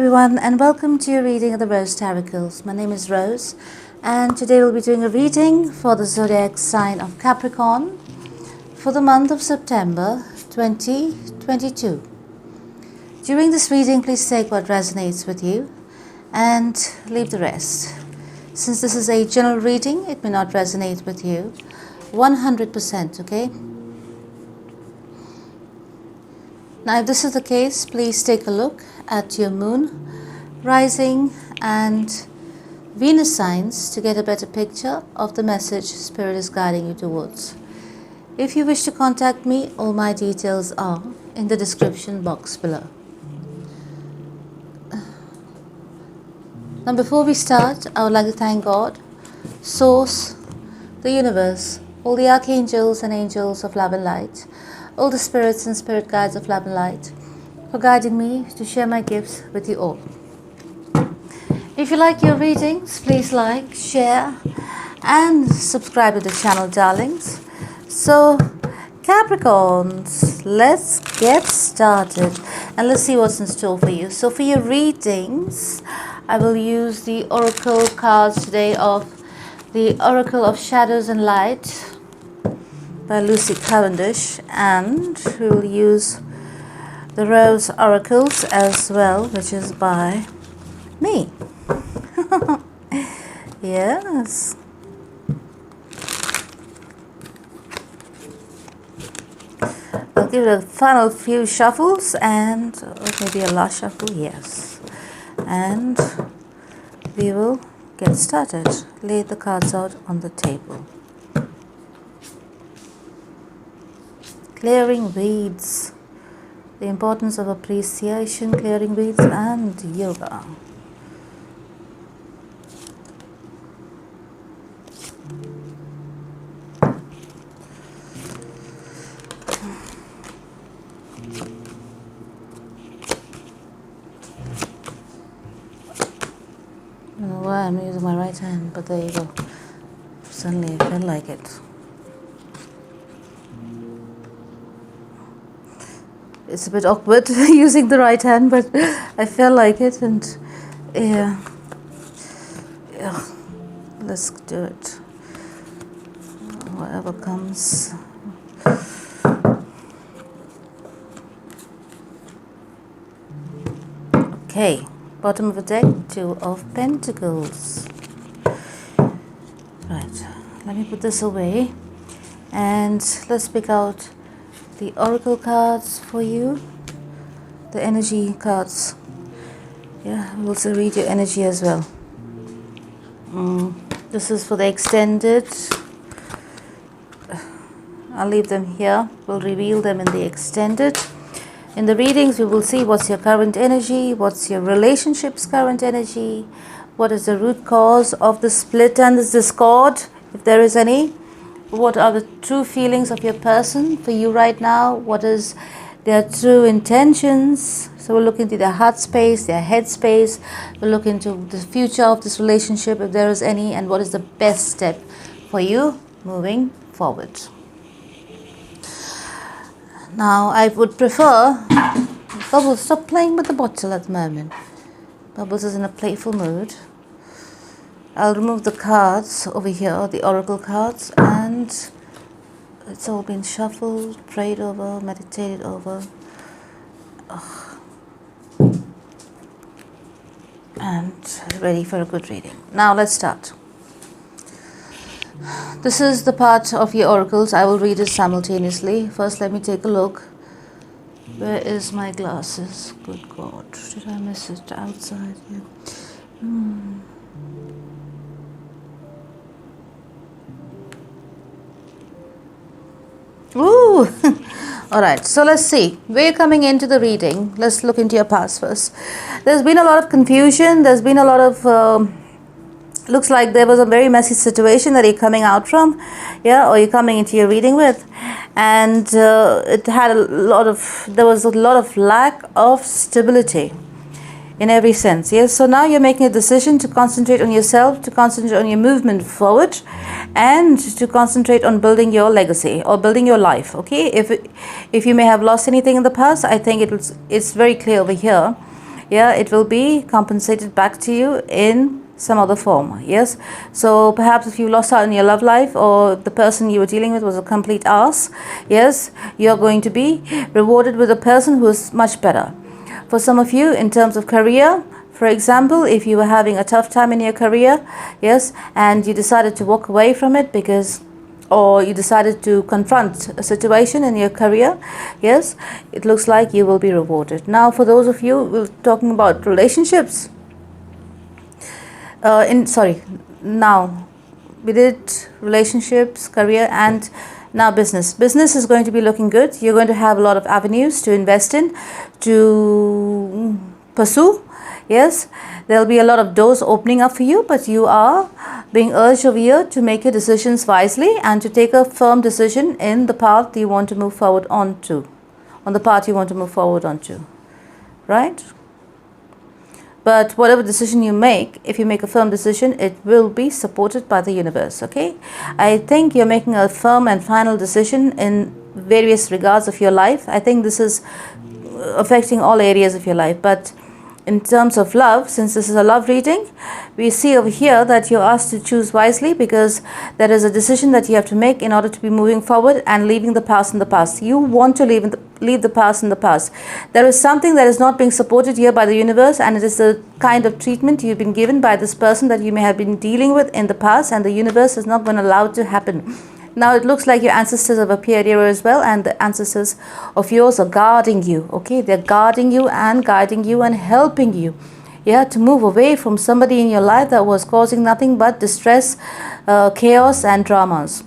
everyone, and welcome to your reading of the Rose Tarocles. My name is Rose, and today we'll be doing a reading for the zodiac sign of Capricorn for the month of September 2022. During this reading, please take what resonates with you and leave the rest. Since this is a general reading, it may not resonate with you 100%, okay? Now, if this is the case, please take a look at your moon, rising, and Venus signs to get a better picture of the message Spirit is guiding you towards. If you wish to contact me, all my details are in the description box below. Now, before we start, I would like to thank God, Source, the universe, all the archangels and angels of love and light, all the spirits and spirit guides of love and light, for guiding me to share my gifts with you all. If you like your readings, please like, share, and subscribe to the channel, darlings. So, Capricorns, let's get started and let's see what's in store for you. So, for your readings, I will use the Oracle cards today of the Oracle of Shadows and Light by Lucy Cavendish, and we will use the Rose Oracles as well, which is by me. Yes. I'll give it a final few shuffles and maybe a last shuffle, yes. And we will get started. Lay the cards out on the table. Clearing weeds, the importance of appreciation, clearing weeds, and yoga. I don't know why I'm using my right hand, but there you go. Suddenly I felt like it. It's a bit awkward using the right hand, but I felt like it, and yeah, let's do it. Whatever comes. Okay, bottom of the deck, Two of Pentacles. Right, let me put this away, and let's pick out the Oracle cards for you, the energy cards. Yeah, we'll also read your energy as well. This is for the extended. I'll leave them here. We'll reveal them in the extended. In the readings, we will see what's your current energy, what's your relationship's current energy, what is the root cause of the split and the discord, if there is any. What are the true feelings of your person for you right now? What is their true intentions? So we'll look into their heart space, their head space. We'll look into the future of this relationship, if there is any, and what is the best step for you moving forward. Now, I would prefer Bubbles, stop playing with the bottle at the moment. Bubbles is in a playful mood. I'll remove the cards over here, the Oracle cards, and it's all been shuffled, prayed over, meditated over. And ready for a good reading. Now let's start. This is the part of your oracles. I will read it simultaneously. First, let me take a look. Where is my glasses? Good God, did I miss it outside here? Ooh! Alright, so let's see. We're coming into the reading. Let's look into your past first. There's been a lot of confusion. There's been a lot of... looks like there was a very messy situation that you're coming out from. Yeah, or you're coming into your reading with. And it had there was a lot of lack of stability in every sense. Yes, so now you're making a decision to concentrate on yourself, to concentrate on your movement forward, and to concentrate on building your legacy or building your life. Okay, if you may have lost anything in the past, I think it's very clear over here. yeah, it will be compensated back to you in some other form. Yes, so perhaps if you lost out in your love life, or the person you were dealing with was a complete ass, yes, you're going to be rewarded with a person who is much better. For some of you, in terms of career, for example, if you were having a tough time in your career, yes, and you decided to walk away from it because, or you decided to confront a situation in your career, yes, it looks like you will be rewarded. Now, for those of you we're talking about relationships, now we did relationships, career, and now business. Business is going to be looking good. You're going to have a lot of avenues to invest in, to pursue. Yes, there'll be a lot of doors opening up for you, but you are being urged over here to make your decisions wisely and to take a firm decision in the path you want to move forward onto, right? But whatever decision you make, if you make a firm decision, it will be supported by the universe, okay? I think you're making a firm and final decision in various regards of your life. I think this is affecting all areas of your life, but in terms of love, since this is a love reading, we see over here that you're asked to choose wisely, because there is a decision that you have to make in order to be moving forward and leaving the past in the past. You want to leave the past in the past. There is something that is not being supported here by the universe, and it is the kind of treatment you've been given by this person that you may have been dealing with in the past, and the universe is not going to allow it to happen. Now it looks like your ancestors have appeared here as well, and the ancestors of yours are guarding you, okay? They're guarding you and guiding you and helping you, yeah, to move away from somebody in your life that was causing nothing but distress, chaos and dramas.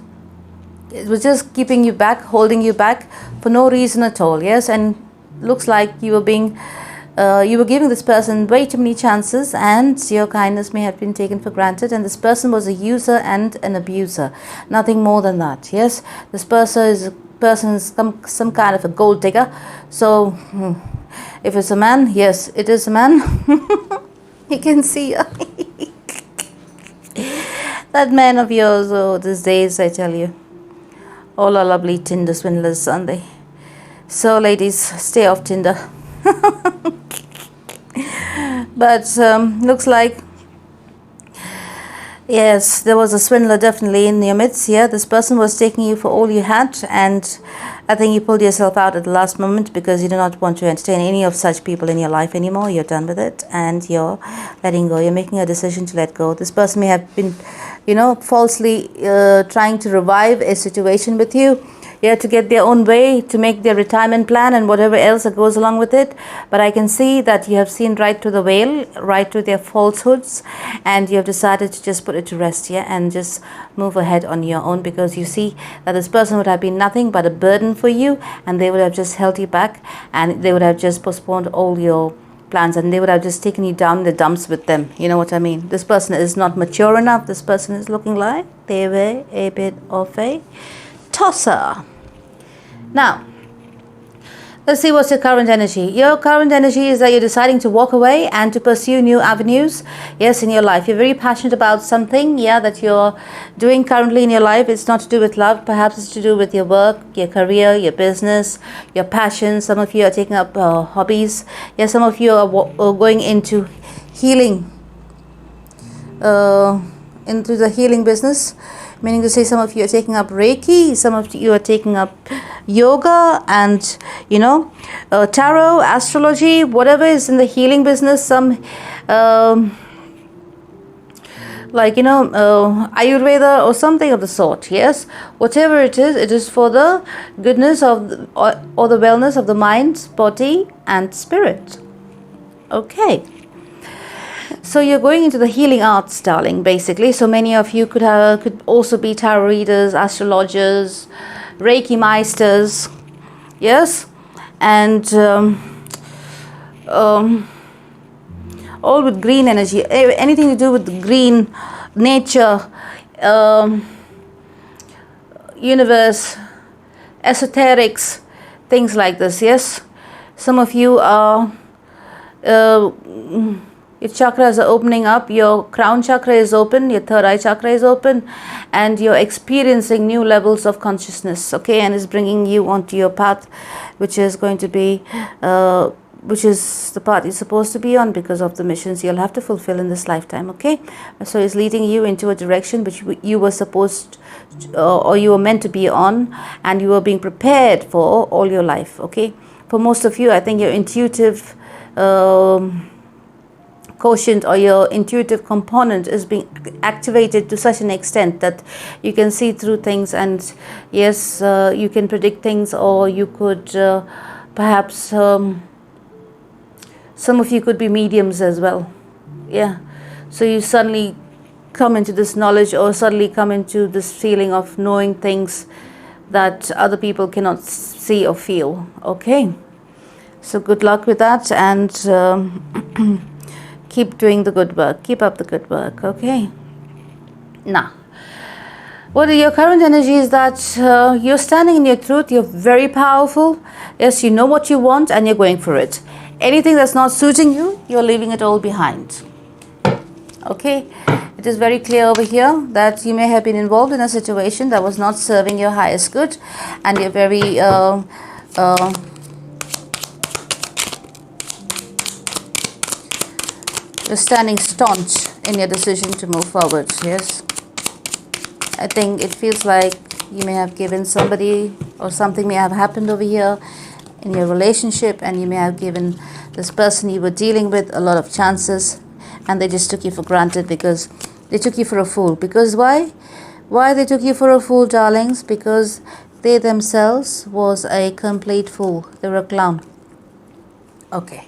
It was just keeping you back, holding you back for no reason at all, yes? And looks like you were being you were giving this person way too many chances, and your kindness may have been taken for granted, and this person was a user and an abuser, nothing more than that. Yes, this person is some kind of a gold digger. So if it's a man, yes, it is a man. You can see that man of yours. Oh, these days, I tell you, all are lovely Tinder swindlers, aren't they? So ladies, stay off Tinder. But looks like, yes, there was a swindler definitely in your midst here. This person was taking you for all you had, and I think you pulled yourself out at the last moment because you do not want to entertain any of such people in your life anymore. You're done with it, and you're letting go. You're making a decision to let go. This person may have been, falsely trying to revive a situation with you. Yeah, to get their own way, to make their retirement plan and whatever else that goes along with it. But I can see that you have seen right through the veil, right through their falsehoods, and you have decided to just put it to rest here, and just move ahead on your own, because you see that this person would have been nothing but a burden for you, and they would have just held you back, and they would have just postponed all your plans, and they would have just taken you down in the dumps with them. You know what I mean? This person is not mature enough. This person is looking like they were a bit of a tosser. Now, let's see what's your current energy. Your current energy is that you're deciding to walk away and to pursue new avenues, yes, in your life. You're very passionate about something, yeah, that you're doing currently in your life. It's not to do with love. Perhaps it's to do with your work, your career, your business, your passion. Some of you are taking up hobbies. Yeah, some of you are going into healing, into the healing business. Meaning to say, some of you are taking up Reiki, some of you are taking up yoga and, tarot, astrology, whatever is in the healing business, some, Ayurveda or something of the sort, yes. Whatever it is for the goodness of, or the wellness of the mind, body and spirit. Okay. So you're going into the healing arts, darling, basically. So many of you could also be tarot readers, astrologers, Reiki meisters, yes, and all with green energy, anything to do with green, nature, universe, esoterics, things like this, yes. Some of you are... your chakras are opening up, your crown chakra is open, your third eye chakra is open, and you're experiencing new levels of consciousness, okay, and is bringing you onto your path, which is going to be which is the path you're supposed to be on because of the missions you'll have to fulfill in this lifetime, okay? So it's leading you into a direction which you were supposed or you were meant to be on, and you were being prepared for all your life, okay? For most of you, I think your intuitive quotient or your intuitive component is being activated to such an extent that you can see through things, and yes, you can predict things, or you could perhaps some of you could be mediums as well. Yeah, so you suddenly come into this knowledge, or suddenly come into this feeling of knowing things that other people cannot see or feel, okay? So good luck with that, and keep doing the good work. Keep up the good work, okay? Now, what your current energy is that you're standing in your truth. You're very powerful. Yes, you know what you want and you're going for it. Anything that's not suiting you, you're leaving it all behind. Okay? It is very clear over here that you may have been involved in a situation that was not serving your highest good, and you're very you're standing staunch in your decision to move forward. Yes, I think it feels like you may have given somebody, or something may have happened over here in your relationship, and you may have given this person you were dealing with a lot of chances, and they just took you for granted because they took you for a fool. Because why they took you for a fool, darlings? Because they themselves was a complete fool. They were a clown. Okay.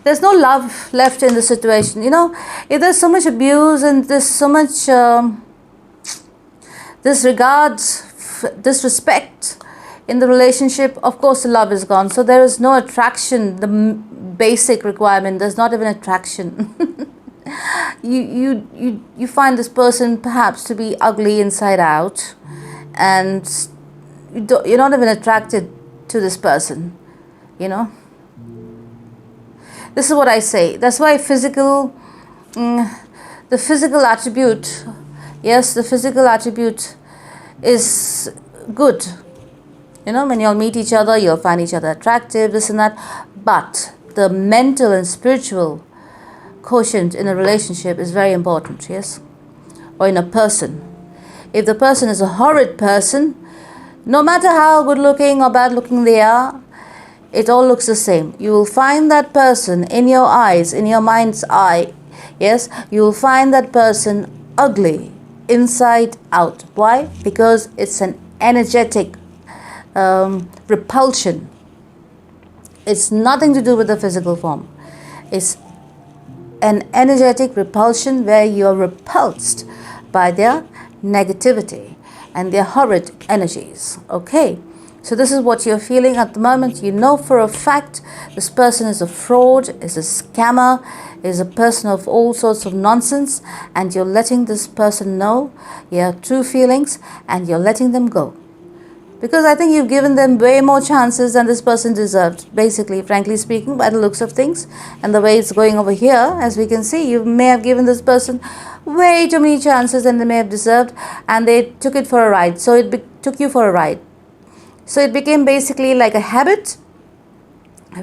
There's no love left in the situation. You know, if there's so much abuse and there's so much disregard, disrespect in the relationship, of course the love is gone. So there is no attraction. The basic requirement, there's not even attraction. you find this person perhaps to be ugly inside out, and you're not even attracted to this person, you know. This is what I say. That's why the physical attribute, yes, the physical attribute is good. You know, when you'll meet each other, you'll find each other attractive, this and that. But the mental and spiritual quotient in a relationship is very important, yes? Or in a person. If the person is a horrid person, no matter how good looking or bad looking they are, it all looks the same. You will find that person in your eyes, in your mind's eye, yes? You will find that person ugly inside out. Why? Because it's an energetic repulsion. It's nothing to do with the physical form. It's an energetic repulsion where you're repulsed by their negativity and their horrid energies. Okay? So this is what you're feeling at the moment. You know for a fact this person is a fraud, is a scammer, is a person of all sorts of nonsense, and you're letting this person know your true feelings, and you're letting them go. Because I think you've given them way more chances than this person deserved, basically, frankly speaking, by the looks of things. And the way it's going over here, as we can see, you may have given this person way too many chances than they may have deserved, and they took it for a ride. So it took you for a ride. So it became basically like a habit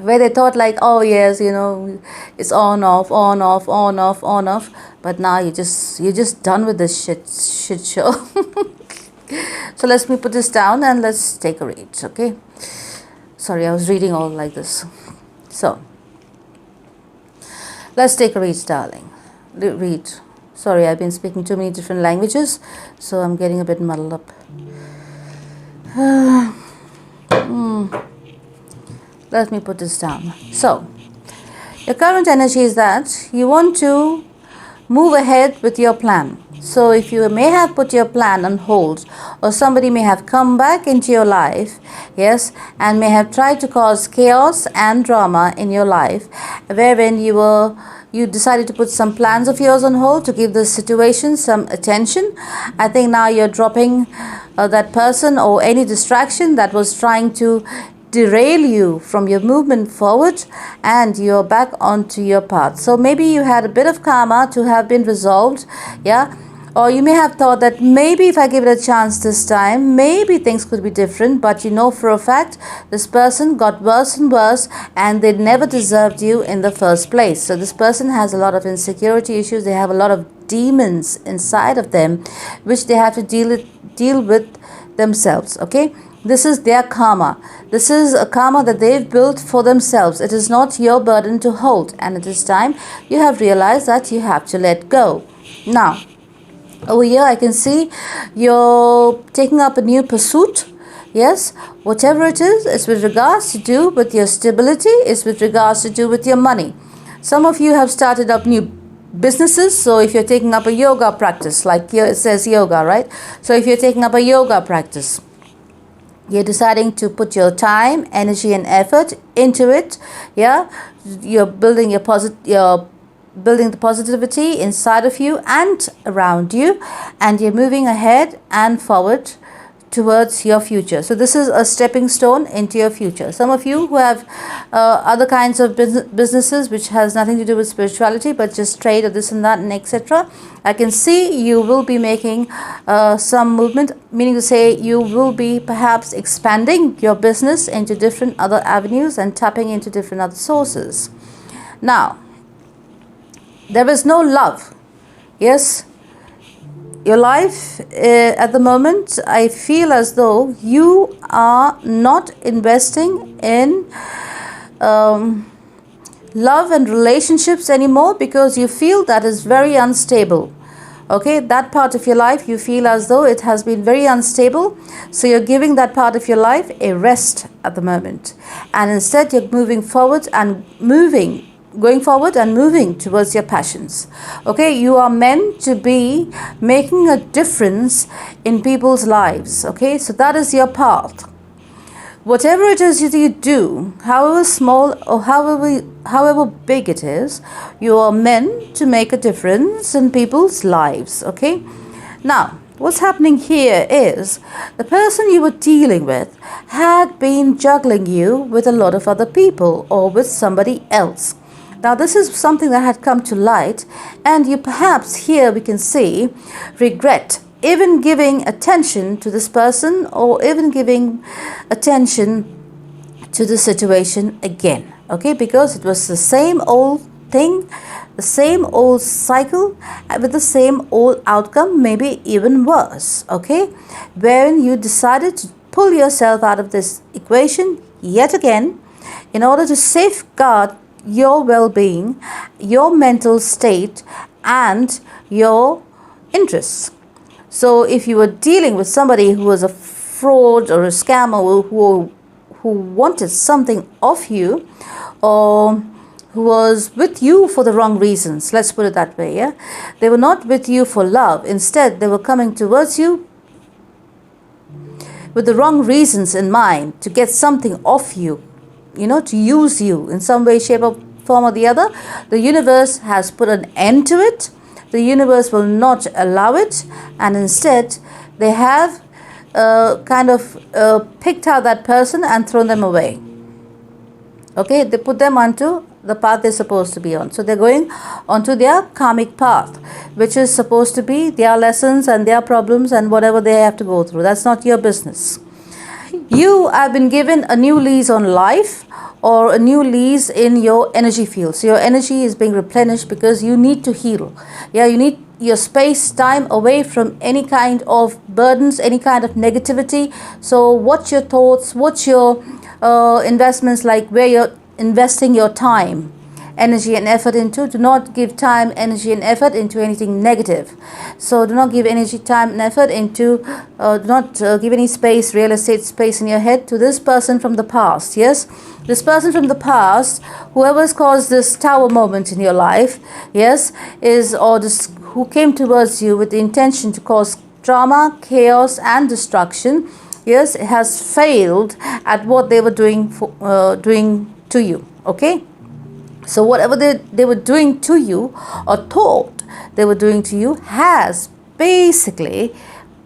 where they thought like, oh yes, you know, it's on, off, on, off, on, off, on, off. But now you're just done with this shit show. So let me put this down and let's take a read, okay? Sorry, I was reading all like this. So, let's take a read, darling. Read. Sorry, I've been speaking too many different languages, so I'm getting a bit muddled up. Let me put this down. So, your current energy is that you want to move ahead with your plan. So if you may have put your plan on hold, or somebody may have come back into your life, yes, and may have tried to cause chaos and drama in your life, wherein you decided to put some plans of yours on hold to give the situation some attention. I think now you're dropping that person or any distraction that was trying to derail you from your movement forward, and you're back onto your path. So maybe you had a bit of karma to have been resolved, yeah, Or you may have thought that maybe if I give it a chance this time, maybe things could be different, but you know for a fact this person got worse and worse, and they never deserved you in the first place. So this person has a lot of insecurity issues. They have a lot of demons inside of them which they have to deal with themselves. Okay, this is their karma. This is a karma that they've built for themselves. It is not your burden to hold, and at this time you have realized that you have to let go. Now over here I can see you're taking up a new pursuit. Yes, whatever it is, it's with regards to do with your stability, it's with regards to do with your money. Some of you have started up new businesses. So if you're taking up a yoga practice, like here it says yoga, right? So if you're taking up a yoga practice, you're deciding to put your time, energy and effort into it. Yeah, you're building building the positivity inside of you and around you, and you're moving ahead and forward towards your future. So this is a stepping stone into your future. Some of you who have other kinds of businesses which has nothing to do with spirituality, but just trade or this and that and etc., I can see you will be making some movement, meaning to say you will be perhaps expanding your business into different other avenues and tapping into different other sources. Now, there is no love. Yes, your life at the moment, I feel as though you are not investing in love and relationships anymore, because you feel that is very unstable. Okay, that part of your life you feel as though it has been very unstable, so you're giving that part of your life a rest at the moment, and instead you're going forward and moving towards your passions. Okay, you are meant to be making a difference in people's lives. Okay, so that is your path. Whatever it is that you do, however small or however big it is, you are meant to make a difference in people's lives. Okay, now what's happening here is the person you were dealing with had been juggling you with a lot of other people or with somebody else. Now this is something that had come to light, and you perhaps here we can see regret even giving attention to this person or even giving attention to the situation again. Okay, because it was the same old thing, the same old cycle with the same old outcome, maybe even worse. Okay, wherein you decided to pull yourself out of this equation yet again in order to safeguard your well-being, your mental state and your interests. So if you were dealing with somebody who was a fraud or a scammer who wanted something of you, or who was with you for the wrong reasons, let's put it that way, yeah? They were not with you for love. Instead, they were coming towards you with the wrong reasons in mind, to get something off you, to use you in some way, shape or form or the other. The universe has put an end to it. The universe will not allow it, and instead they have picked out that person and thrown them away. Okay, they put them onto the path they're supposed to be on. So they're going onto their karmic path, which is supposed to be their lessons and their problems and whatever they have to go through. That's not your business. You have been given a new lease on life, or a new lease in your energy field. So your energy is being replenished because you need to heal. Yeah, you need your space, time away from any kind of burdens, any kind of negativity. So what's your thoughts, what's your investments, like where you're investing your time, energy and effort into? Do not give time, energy and effort into anything negative. So do not give energy, time and effort into, do not give any space, real estate space in your head to this person from the past. Yes, this person from the past, whoever's caused this tower moment in your life, yes, who came towards you with the intention to cause drama, chaos and destruction, yes, has failed at what they were doing to you. Okay, so whatever they were doing to you or thought they were doing to you has basically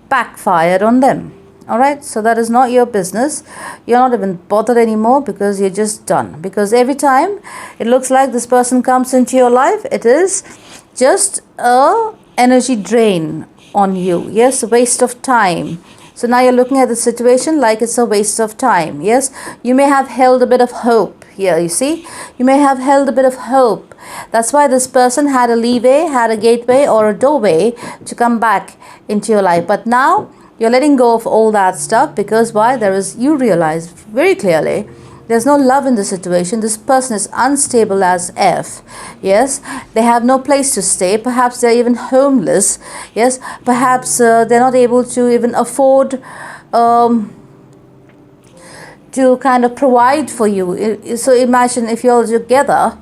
backfired on them. Alright, so that is not your business. You're not even bothered anymore, because you're just done. Because every time it looks like this person comes into your life, it is just a energy drain on you. Yes, a waste of time. So now you're looking at the situation like it's a waste of time. Yes, you may have held a bit of hope here, you see. You may have held a bit of hope. That's why this person had a leeway, had a gateway or a doorway to come back into your life. But now you're letting go of all that stuff because why? You realize very clearly there's no love in the situation. This person is unstable as F. Yes, they have no place to stay. Perhaps they're even homeless. Yes, perhaps they're not able to even afford to kind of provide for you. So imagine if you're together.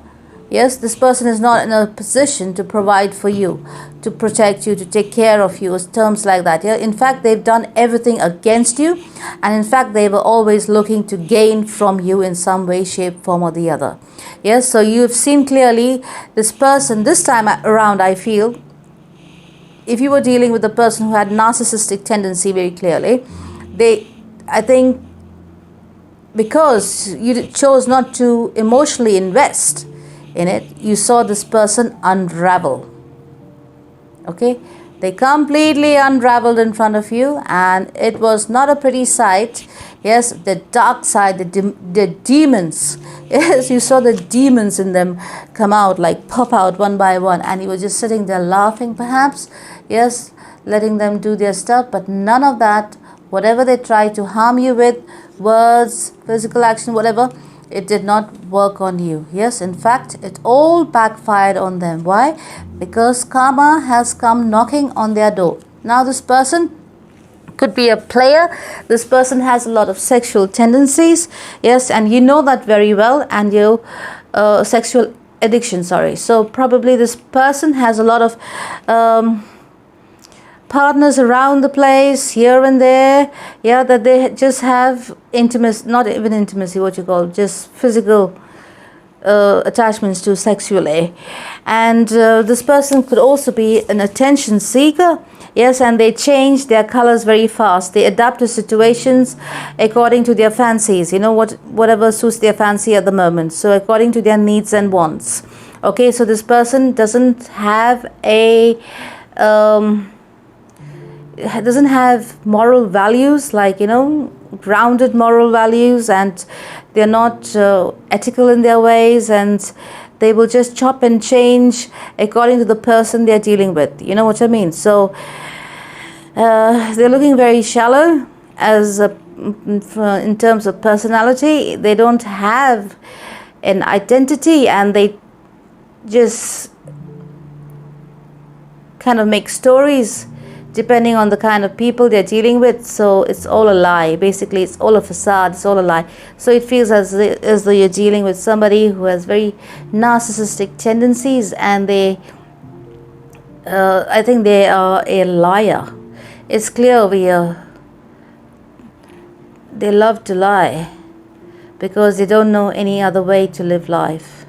Yes, this person is not in a position to provide for you, to protect you, to take care of you, terms like that. Yeah, in fact, they've done everything against you, and in fact, they were always looking to gain from you in some way, shape, form, or the other. Yes, so you've seen clearly this person this time around. I feel if you were dealing with a person who had narcissistic tendency very clearly, I think, because you chose not to emotionally invest in it, you saw this person unravel. Okay, they completely unraveled in front of you, and it was not a pretty sight. Yes, the dark side, the demons. Yes, you saw the demons in them come out, like pop out one by one, and you were just sitting there laughing perhaps. Yes, letting them do their stuff, but none of that. Whatever they tried to harm you with, words, physical action, whatever, it did not work on you. Yes, in fact, it all backfired on them. Why? Because karma has come knocking on their door. Now this person could be a player. This person has a lot of sexual tendencies. Yes, and you know that very well, and you sexual addiction, sorry. So probably this person has a lot of partners around the place, here and there. Yeah, that they just have intimacy, not even intimacy, what you call, just physical attachments to sexually. And this person could also be an attention seeker. Yes, and they change their colors very fast. They adapt to situations according to their fancies, you know, whatever suits their fancy at the moment. So according to their needs and wants. Okay, so this person doesn't have doesn't have moral values, like, you know, grounded moral values, and they're not ethical in their ways, and they will just chop and change according to the person they're dealing with. You know what I mean? So they're looking very shallow as in terms of personality. They don't have an identity, and they just kind of make stories depending on the kind of people they're dealing with. So it's all a lie. Basically, it's all a facade. It's all a lie. So it feels as though you're dealing with somebody who has very narcissistic tendencies, and I think they are a liar. It's clear over here. They love to lie because they don't know any other way to live life.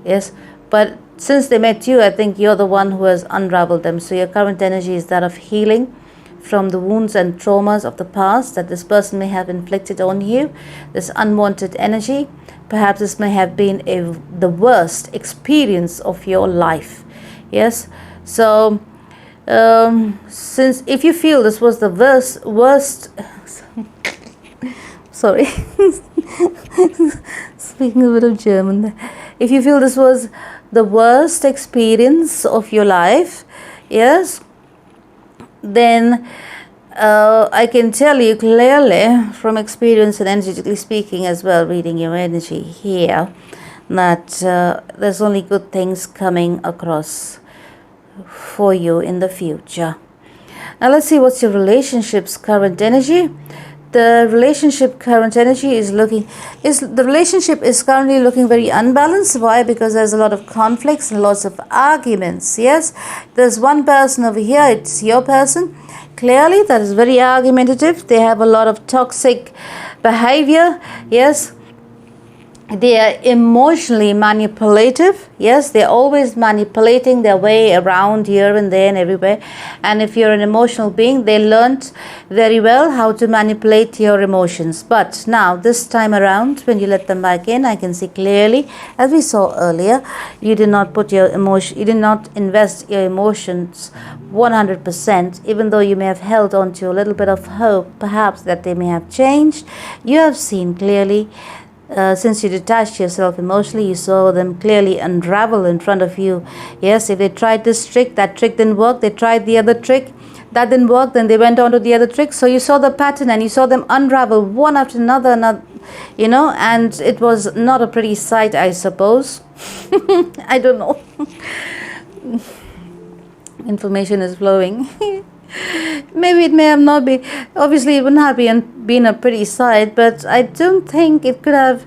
Yes, but since they met you, I think you're the one who has unraveled them. So your current energy is that of healing from the wounds and traumas of the past that this person may have inflicted on you. This unwanted energy. Perhaps this may have been the worst experience of your life. Yes. So since if you feel this was the worst sorry, speaking a bit of German there. If you feel this was the worst experience of your life, yes, then I can tell you clearly from experience and energetically speaking as well, reading your energy here, that there's only good things coming across for you in the future. Now let's see what's your relationship's current energy. The relationship current energy the relationship is currently looking very unbalanced. Why? Because there's a lot of conflicts and lots of arguments. Yes, there's one person over here, it's your person, clearly, that is very argumentative. They have a lot of toxic behavior. Yes, They are emotionally manipulative. Yes, they're always manipulating their way around here and there and everywhere. And if you're an emotional being, they learned very well how to manipulate your emotions. But now, this time around, when you let them back in, I can see clearly, as we saw earlier, you did not put your emotion, you did not invest your emotions 100%, even though you may have held on to a little bit of hope, perhaps that they may have changed. You have seen clearly. Since you detached yourself emotionally, you saw them clearly unravel in front of you. Yes, if they tried this trick, that trick didn't work. They tried the other trick, that didn't work. Then they went on to the other trick. So you saw the pattern and you saw them unravel one after another, you know, and it was not a pretty sight, I suppose. I don't know. Information is flowing. Maybe it may have not been, obviously it wouldn't have been a pretty sight, but I don't think it could have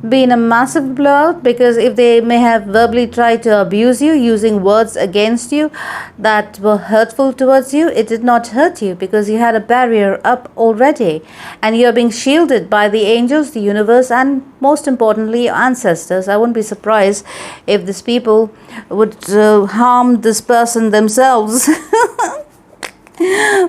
been a massive blowout, because if they may have verbally tried to abuse you using words against you that were hurtful towards you, it did not hurt you because you had a barrier up already, and you're being shielded by the angels, the universe, and most importantly your ancestors. I wouldn't be surprised if these people would harm this person themselves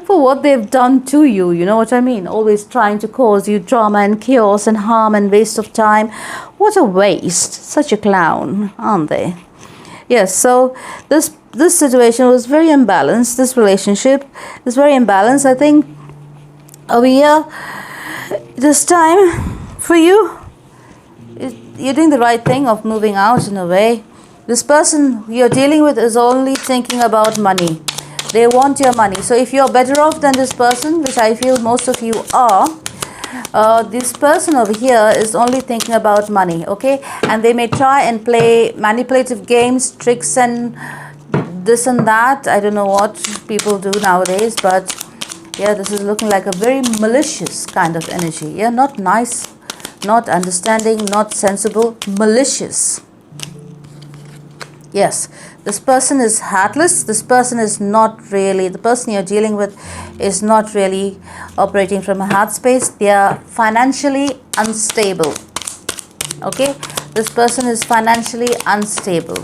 for what they've done to you, you know what I mean? Always trying to cause you drama and chaos and harm and waste of time. What a waste. Such a clown, aren't they? Yes, so this situation was very imbalanced. This relationship is very imbalanced. I think over here, this time for you, you're doing the right thing of moving out in a way. This person you're dealing with is only thinking about money. They want your money. So if you're better off than this person, which I feel most of you are, this person over here is only thinking about money, okay? And they may try and play manipulative games, tricks and this and that. I don't know what people do nowadays, but yeah, this is looking like a very malicious kind of energy. Yeah, not nice, not understanding, not sensible, malicious. Yes, this person is heartless. This person is not really, the person you're dealing with is not really operating from a heart space. They are financially unstable. Okay, this person is financially unstable.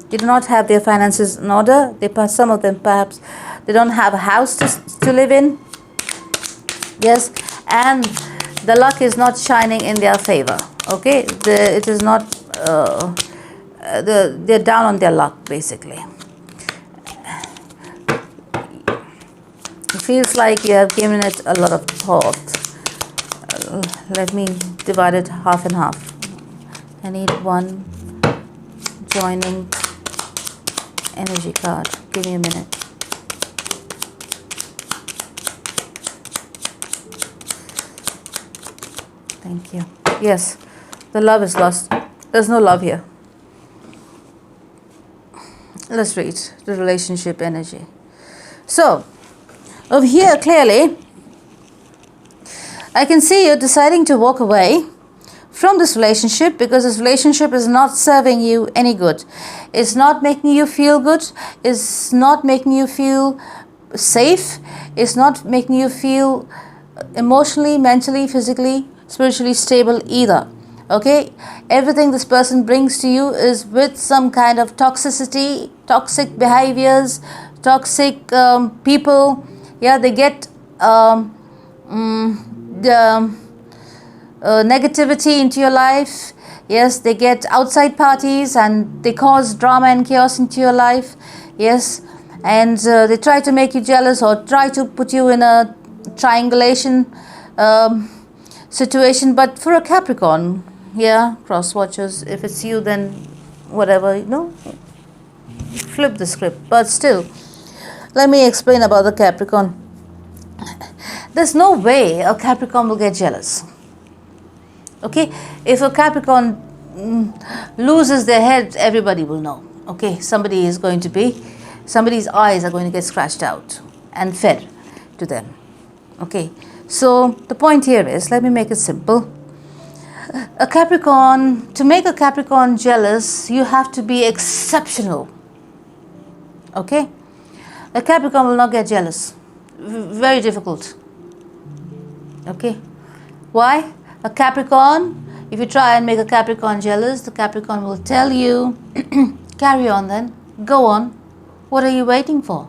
They do not have their finances in order. Some of them perhaps, they don't have a house to live in. Yes, and the luck is not shining in their favor. Okay, it is not... they're down on their luck, basically. It feels like you have given it a lot of thought. Let me divide it half and half. I need one joining energy card. Give me a minute. Thank you. Yes, the love is lost. There's no love here. Let's read the relationship energy. So, over here clearly, I can see you're deciding to walk away from this relationship because this relationship is not serving you any good. It's not making you feel good. It's not making you feel safe. It's not making you feel emotionally, mentally, physically, spiritually stable either. Okay, everything this person brings to you is with some kind of toxicity, toxic behaviors, toxic people. Yeah, they get negativity into your life. Yes, they get outside parties and they cause drama and chaos into your life. Yes, and they try to make you jealous or try to put you in a triangulation situation. But for a Capricorn, yeah, cross watchers, if it's you, then whatever, you know, flip the script. But still, let me explain about the Capricorn. There's no way a Capricorn will get jealous. Okay, if a Capricorn loses their head, everybody will know. Okay, somebody's eyes are going to get scratched out and fed to them. Okay, so the point here is, let me make it simple. A Capricorn, to make a Capricorn jealous, you have to be exceptional. Okay, a Capricorn will not get jealous. Very difficult. Okay, Why? A Capricorn, if you try and make a Capricorn jealous, the Capricorn will tell you, carry on then, go on. What are you waiting for?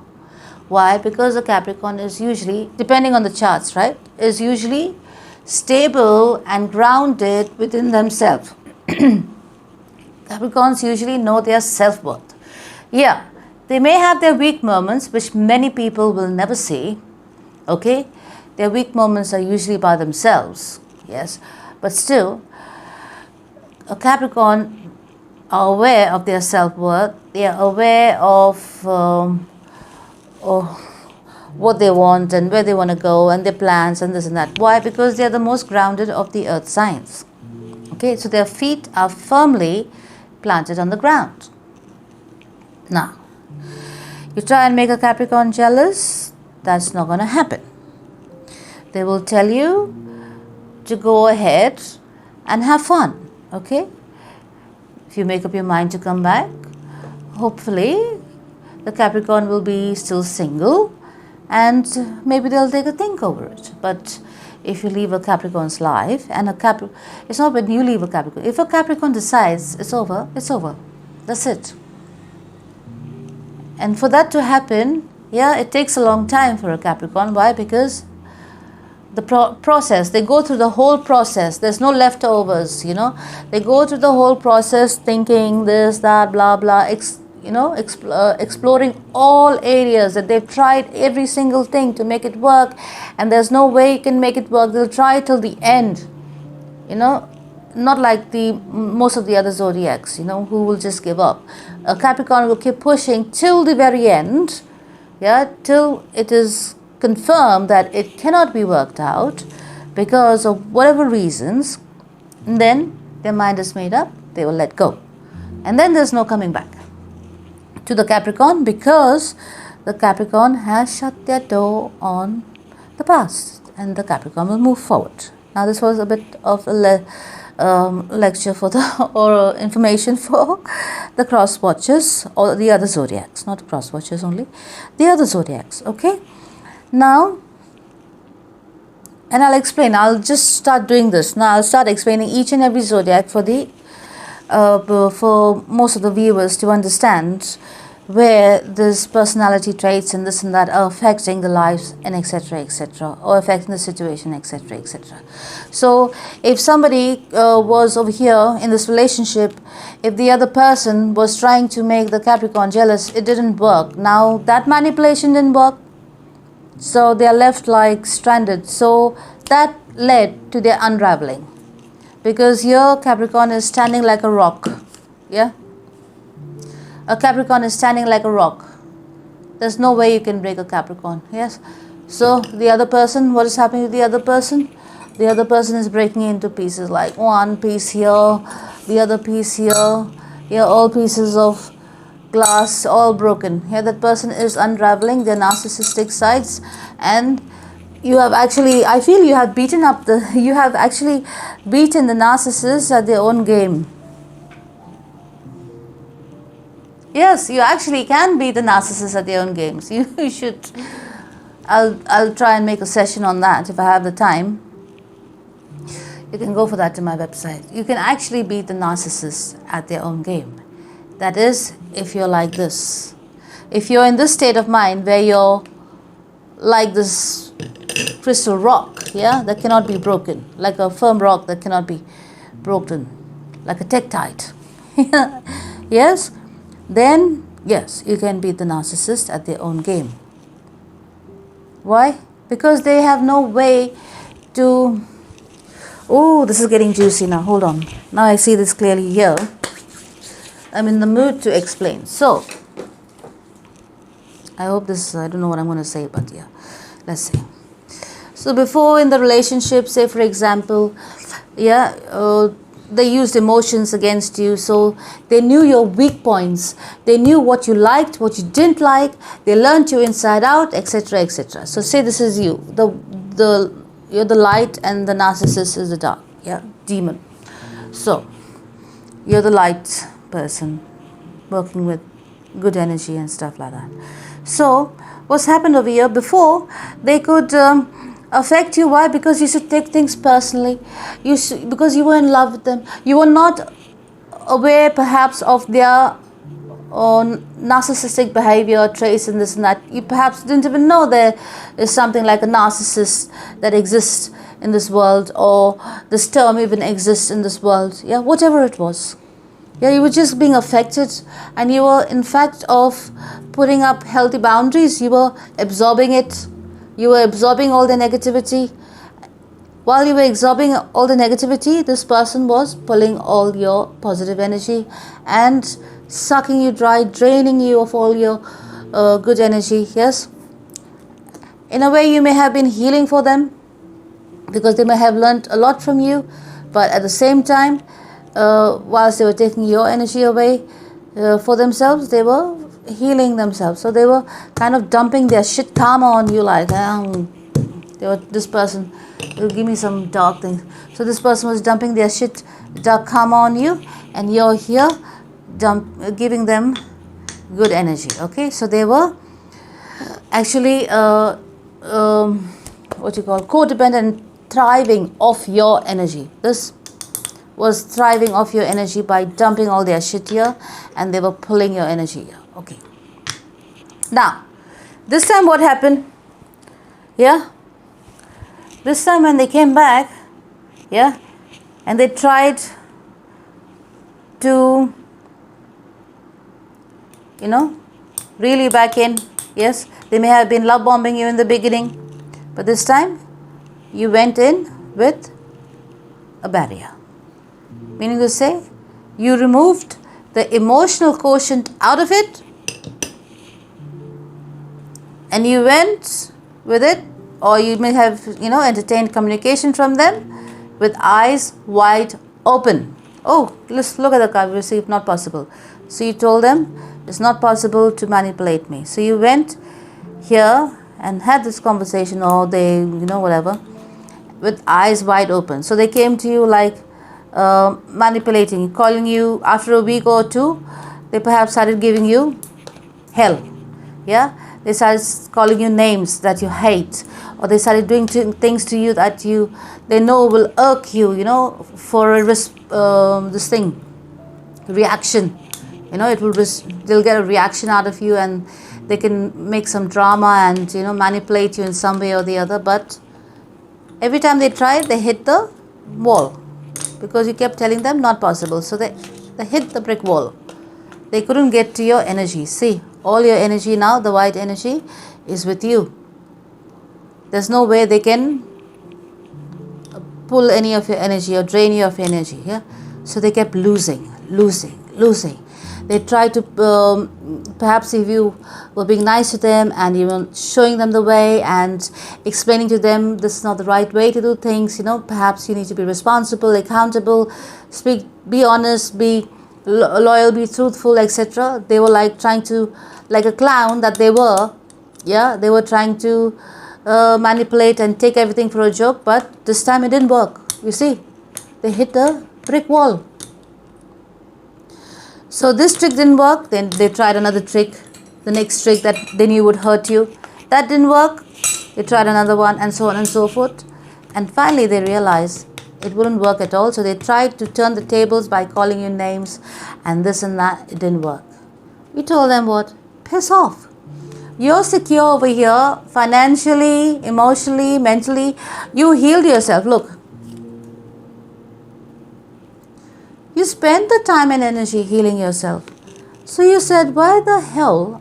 Why? Because the Capricorn is usually, depending on the charts, right, is usually stable and grounded within themselves. Capricorns usually know their self-worth. Yeah, they may have their weak moments, which many people will never see. Okay? Their weak moments are usually by themselves. Yes. But still, a Capricorn are aware of their self-worth. They are aware of what they want and where they want to go and their plans and this and that. Why? Because they are the most grounded of the earth signs. Okay, so their feet are firmly planted on the ground. Now, you try and make a Capricorn jealous, that's not going to happen. They will tell you to go ahead and have fun. Okay, if you make up your mind to come back, hopefully the Capricorn will be still single and maybe they'll take a think over it. But if you leave a Capricorn's life, and it's not when you leave a Capricorn. If a Capricorn decides it's over, it's over. That's it. And for that to happen, yeah, it takes a long time for a Capricorn. Why? Because the process, they go through the whole process. There's no leftovers, you know. They go through the whole process thinking this, that, blah, blah, exploring all areas that they've tried every single thing to make it work, and there's no way you can make it work. They'll try till the end, you know, not like most of the other zodiacs, you know, who will just give up. A Capricorn will keep pushing till the very end, yeah, till it is confirmed that it cannot be worked out because of whatever reasons. And then their mind is made up, they will let go, and then there's no coming back to the Capricorn, because the Capricorn has shut their door on the past and the Capricorn will move forward. Now this was a bit of a lecture for or information for the cross watchers or the other zodiacs, not cross watchers only, the other zodiacs. Okay, now, and I'll explain, I'll just start doing this now. I'll start explaining each and every zodiac for most of the viewers to understand where this personality traits and this and that are affecting the lives and etc., or affecting the situation, etc. So if somebody was over here in this relationship, if the other person was trying to make the Capricorn jealous, it didn't work. Now that manipulation didn't work, so they are left like stranded. So that led to their unraveling, because here Capricorn is standing like a rock. Yeah, a Capricorn is standing like a rock. There's no way you can break a Capricorn. Yes. So the other person, what is happening with the other person? The other person is breaking into pieces, like one piece here, the other piece here. Here, all pieces of glass, all broken. Here that person is unraveling their narcissistic sides, and you have actually, I feel you have beaten the narcissists at their own game. Yes, you actually can beat the narcissists at their own games. You should. I'll try and make a session on that if I have the time. You can go for that to my website. You can actually beat the narcissists at their own game. That is, if you're like this. If you're in this state of mind where you're like this crystal rock, yeah, that cannot be broken, like a firm rock that cannot be broken, like a tektite. Yes, then yes, you can beat the narcissist at their own game. Why? Because they have no way to. Oh, this is getting juicy now. Hold on. Now I see this clearly here. I'm in the mood to explain. So, I hope this, I don't know what I'm going to say, but yeah, let's see. So before in the relationship, say for example, yeah, they used emotions against you. So they knew your weak points. They knew what you liked, what you didn't like. They learned you inside out, etc., So say this is you. You're the light and the narcissist is the dark. Yeah, demon. So you're the light person working with good energy and stuff like that. So what's happened over here, before they could affect you. Why? Because you should take things personally. Because you were in love with them. You were not aware perhaps of their narcissistic behavior traits and this and that. You perhaps didn't even know there is something like a narcissist that exists in this world, or this term even exists in this world. Yeah, whatever it was. Yeah, you were just being affected, and you were in fact of putting up healthy boundaries. You were absorbing it. You were absorbing all the negativity. While you were absorbing all the negativity, this person was pulling all your positive energy and sucking you dry, draining you of all your good energy. Yes, in a way you may have been healing for them, because they may have learned a lot from you, but at the same time, whilst they were taking your energy away for themselves, they were healing themselves. So they were kind of dumping their shit karma on you, like this person will give me some dark things. So this person was dumping their shit dark karma on you, and you're here giving them good energy. Okay, so they were actually what you call codependent, thriving off your energy. This was thriving off your energy by dumping all their shit here, and they were pulling your energy here. Okay, now this time what happened? Yeah, this time when they came back, yeah, and they tried to, you know, reel you back in. Yes, they may have been love bombing you in the beginning, but this time you went in with a barrier. Meaning to say, you removed the emotional quotient out of it, and you went with it, or you may have, entertained communication from them with eyes wide open. Oh, let's look at the card. We received not possible. So you told them it's not possible to manipulate me. So you went here and had this conversation, or they, whatever, with eyes wide open. So they came to you like manipulating, calling you. After a week or two, they perhaps started giving you hell. Yeah, they started calling you names that you hate, or they started doing things to you that they know will irk you, for a this thing, reaction. They'll get a reaction out of you, and they can make some drama and manipulate you in some way or the other. But every time they tried, they hit the wall, because you kept telling them not possible. So they hit the brick wall. They couldn't get to your energy. See, all your energy now, the white energy, is with you. There's no way they can pull any of your energy or drain you of your energy. Yeah. So they kept losing. They tried to, perhaps if you were being nice to them and you were showing them the way and explaining to them this is not the right way to do things, perhaps you need to be responsible, accountable, be honest, be loyal, be truthful, etc. They were like trying to, like a clown that they were, they were trying to manipulate and take everything for a joke, but this time it didn't work. You see, they hit the brick wall. So this trick didn't work. Then they tried another trick, the next trick that they knew would hurt you. That didn't work. They tried another one, and so on and so forth. And finally they realized it wouldn't work at all. So they tried to turn the tables by calling you names and this and that. It didn't work. We told them what? Piss off. You're secure over here, financially, emotionally, mentally. You healed yourself. Look. You spent the time and energy healing yourself. So you said, why the hell,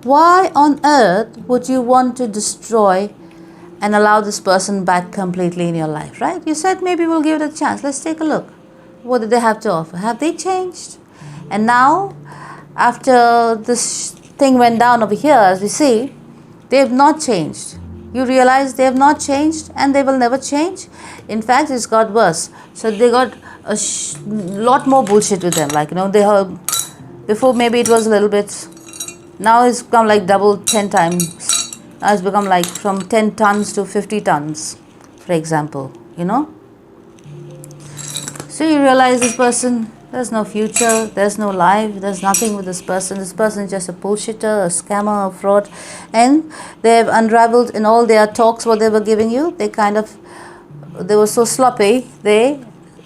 why on earth would you want to destroy and allow this person back completely in your life, right? You said, maybe we'll give it a chance. Let's take a look. What did they have to offer? Have they changed? And now, after this thing went down over here, as we see, they have not changed. You realize they have not changed, and they will never change. In fact, it's got worse. So they got a lot more bullshit with them. Like, they heard before, maybe it was a little bit. Now it's become like double, 10 times. Now it's become like from 10 tons to 50 tons, for example, So you realize this person There's no future, there's no life, there's nothing with this person. This person is just a bullshitter, a scammer, a fraud, and they've unraveled in all their talks what they were giving you. They were so sloppy, they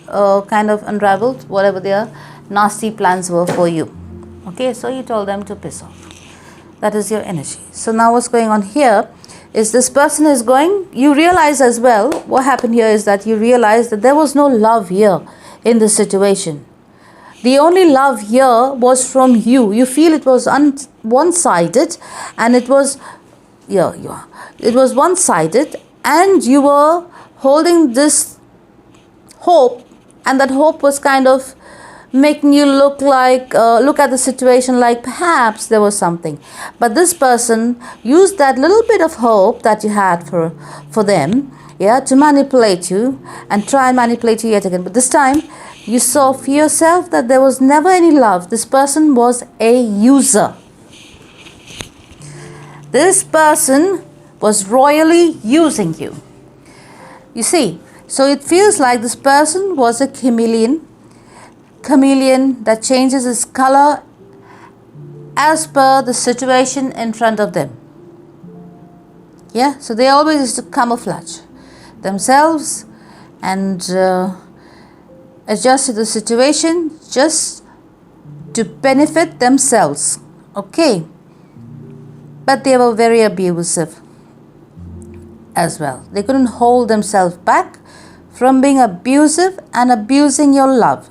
kind of unraveled whatever their nasty plans were for you. Okay, so you told them to piss off. That is your energy. So now what's going on here is this person is going, you realize as well, what happened here is that you realize that there was no love here in this situation. The only love here was from you. You feel it was one-sided, and it was, it was one-sided, and you were holding this hope, and that hope was kind of making you look at the situation like perhaps there was something. But this person used that little bit of hope that you had for them, to manipulate you and try and manipulate you yet again. But this time you saw for yourself that there was never any love. This person was a user. This person was royally using you. You see, so it feels like this person was a chameleon that changes its color as per the situation in front of them. So they always used to camouflage themselves and adjust to the situation just to benefit themselves. Okay, but they were very abusive as well. They couldn't hold themselves back from being abusive and abusing your love.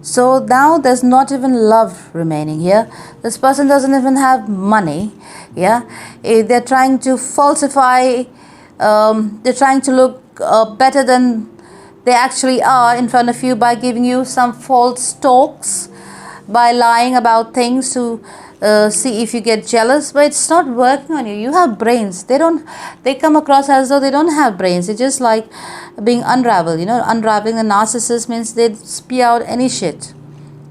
So now there's not even love remaining here. This person doesn't even have money. They're trying to falsify, they're trying to look better than they actually are in front of you by giving you some false talks, by lying about things to see if you get jealous. But it's not working on you. You have brains. They come across as though they don't have brains. It's just like being unraveled. Unraveling the narcissist means they spew out any shit,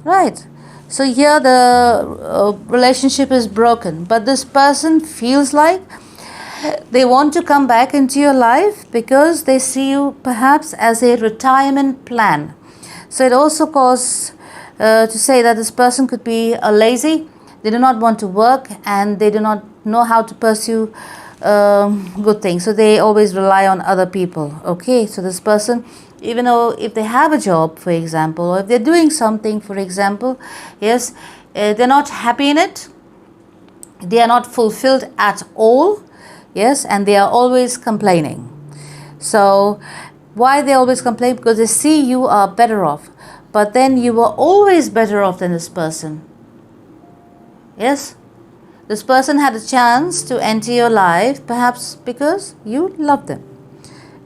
right? So here the relationship is broken, but this person feels like they want to come back into your life because they see you perhaps as a retirement plan. So it also calls to say that this person could be lazy. They do not want to work, and they do not know how to pursue good things. So they always rely on other people. Okay, so this person, even though if they have a job, for example, or if they're doing something, for example, they're not happy in it. They are not fulfilled at all. And they are always complaining. So why they always complain? Because they see you are better off. But then you were always better off than this person. This person had a chance to enter your life, perhaps because you love them.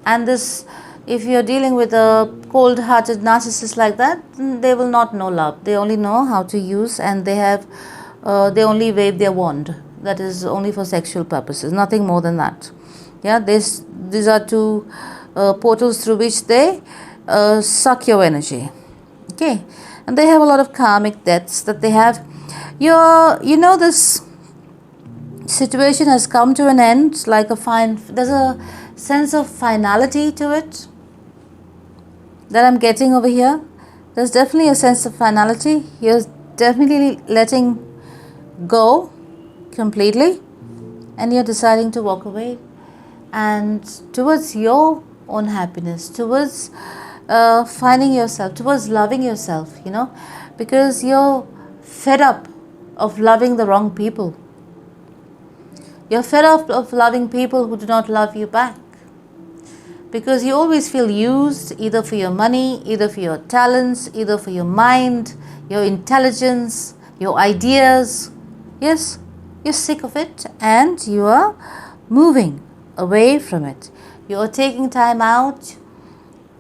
And if you're dealing with a cold-hearted narcissist like that, they will not know love. They only know how to use, and they only wave their wand. That is only for sexual purposes, nothing more than that. These are two portals through which they suck your energy. Okay, and they have a lot of karmic debts that they have. This situation has come to an end, like there's a sense of finality to it that I'm getting over here. There's definitely a sense of finality. You're definitely letting go completely, and you're deciding to walk away and towards your own happiness, towards finding yourself, towards loving yourself, because you're fed up of loving the wrong people. You're fed up of loving people who do not love you back, because you always feel used, either for your money, either for your talents, either for your mind, your intelligence, your ideas. You're sick of it, and you are moving away from it. You are taking time out.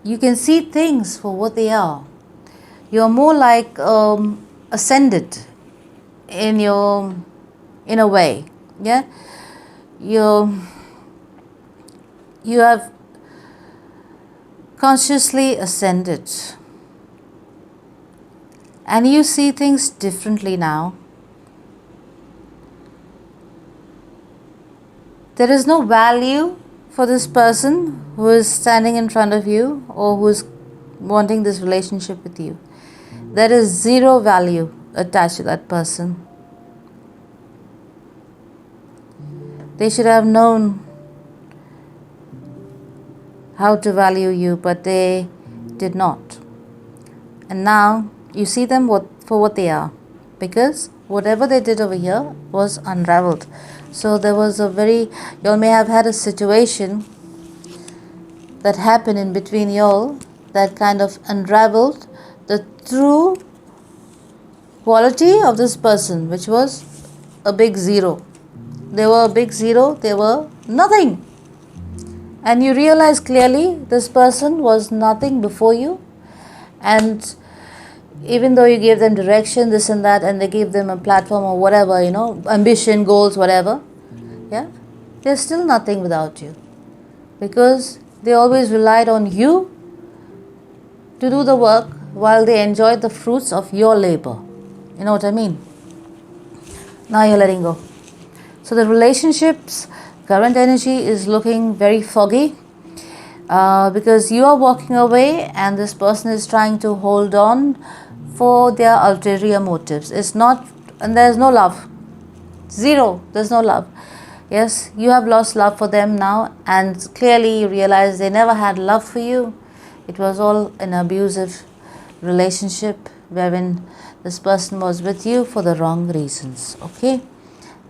You can see things for what they are. You're more like ascended in a way. You have consciously ascended, and you see things differently now. There is no value for this person who is standing in front of you or who is wanting this relationship with you. There is zero value attached to that person. They should have known how to value you, but they did not. And now you see them for what they are, because whatever they did over here was unraveled. So there was you all may have had a situation that happened in between y'all that kind of unraveled the true quality of this person, which was a big zero. They were a big zero, they were nothing. And you realize clearly this person was nothing before you. And even though you gave them direction, this and that, and they gave them a platform or whatever, ambition, goals, whatever, they're still nothing without you. Because they always relied on you to do the work while they enjoyed the fruits of your labor. You know what I mean? Now you're letting go. So the relationship's current energy is looking very foggy because you are walking away and this person is trying to hold on for their ulterior motives. It's not, and there's no love. Zero. There's no love. Yes, you have lost love for them now, and clearly you realize they never had love for you. It was all an abusive relationship wherein this person was with you for the wrong reasons. Okay?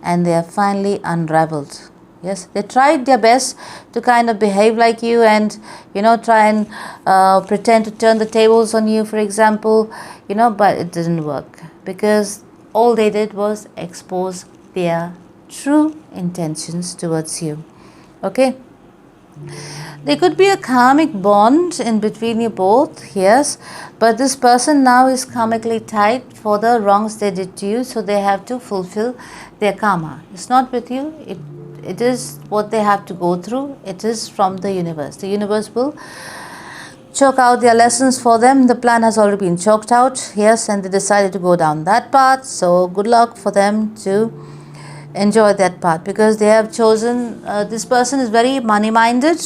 And they are finally unraveled. Yes, they tried their best to kind of behave like you and, try and pretend to turn the tables on you, for example, but it didn't work because all they did was expose their true intentions towards you. Okay? There could be a karmic bond in between you both, yes, but this person now is karmically tied for the wrongs they did to you, so they have to fulfill their karma. It's not with you, it is what they have to go through. It is from the universe. The universe will choke out their lessons for them. The plan has already been choked out, yes, and they decided to go down that path, so good luck for them to enjoy that path because they have chosen, this person is very money minded.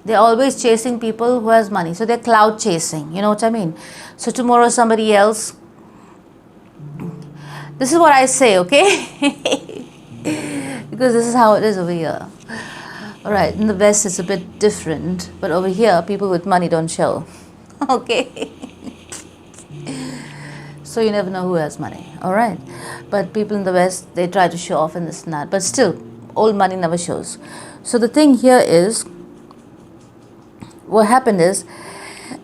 They're always chasing people who has money, so they're cloud chasing, you know what I mean? So tomorrow somebody else, this is what I say, okay? Because this is how it is over here. Alright, in the West it's a bit different, but over here people with money don't show. Okay? So you never know who has money, alright? But people in the West, they try to show off and this and that, but still, old money never shows. So the thing here is, what happened is,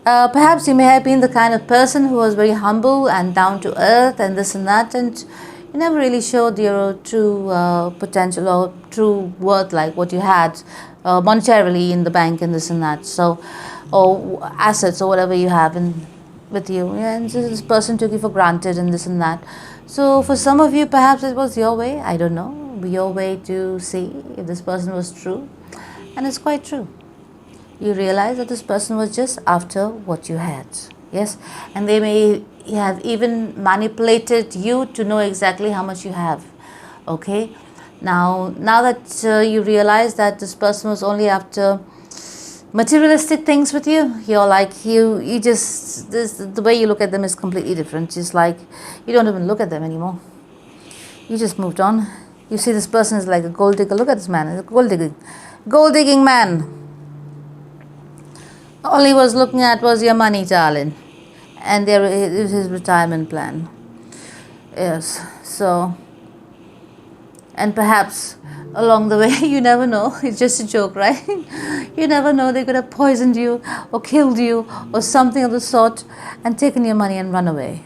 perhaps you may have been the kind of person who was very humble and down to earth and this and that, and you never really showed your true potential or true worth, like what you had monetarily in the bank and this and that, so, or assets or whatever you have with you, and this person took you for granted and this and that. So for some of you, perhaps it was your way, I don't know, your way to see if this person was true, and it's quite true. You realize that this person was just after what you had, yes, and they may have even manipulated you to know exactly how much you have. Okay, now that you realize that this person was only after materialistic things with you, you're like, you just, the way you look at them is completely different. Just like you don't even look at them anymore, you just moved on. You see this person is like a gold digger. Look at this man, he's a gold digging man. All he was looking at was your money, darling, and there is his retirement plan. Yes, so, and perhaps along the way, you never know, it's just a joke, right? You never know, they could have poisoned you or killed you or something of the sort and taken your money and run away.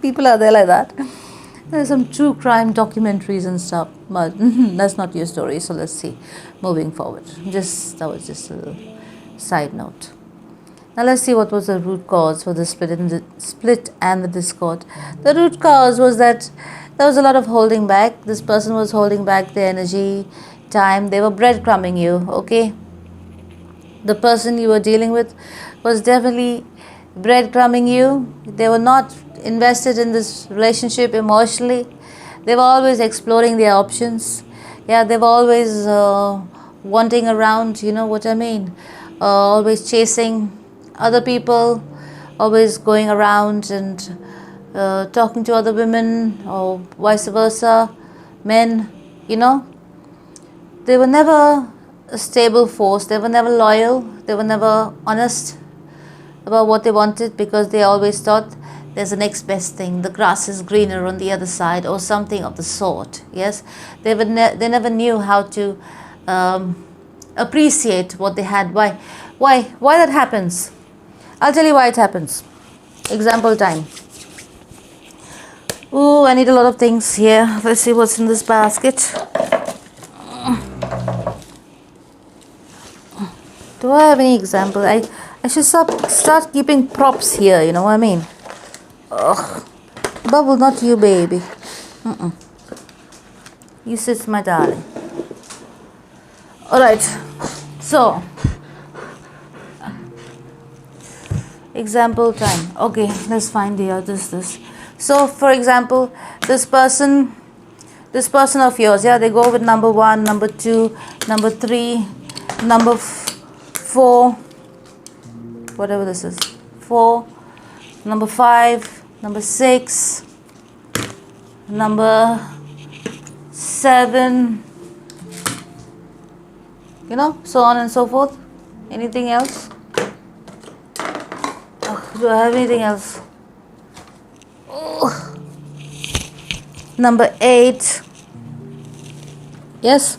People are there like that. There's some true crime documentaries and stuff, but that's not your story, so let's see, moving forward. That was just a little side note. Now let's see what was the root cause for the split and the discord. The root cause was that there was a lot of holding back. This person was holding back their energy, time. They were breadcrumbing you, okay? The person you were dealing with was definitely breadcrumbing you. They were not invested in this relationship emotionally. They were always exploring their options. Yeah, they were always wanting around, you know what I mean? Always chasing other people, always going around and talking to other women, or vice versa, men, you know. They were never a stable force. They were never loyal. They were never honest about what they wanted, because they always thought there's the next best thing, the grass is greener on the other side, or something of the sort. Yes, they never knew how to appreciate what they had. Why that happens? I'll tell you why it happens. Example time. Oh, I need a lot of things here. Let's see what's in this basket. Do I have any example? I should start keeping props here, you know what I mean? Ugh. Bubble, not you, baby. You sit, my darling. Alright, so example time. Okay, let's find the this. So for example, this person of yours, yeah, they go with number 1, number 2, number 3, number 4, whatever this is, 4, number 5, number 6, number 7, you know, so on and so forth. Anything else? Do I have anything else? Oh. Number 8. Yes.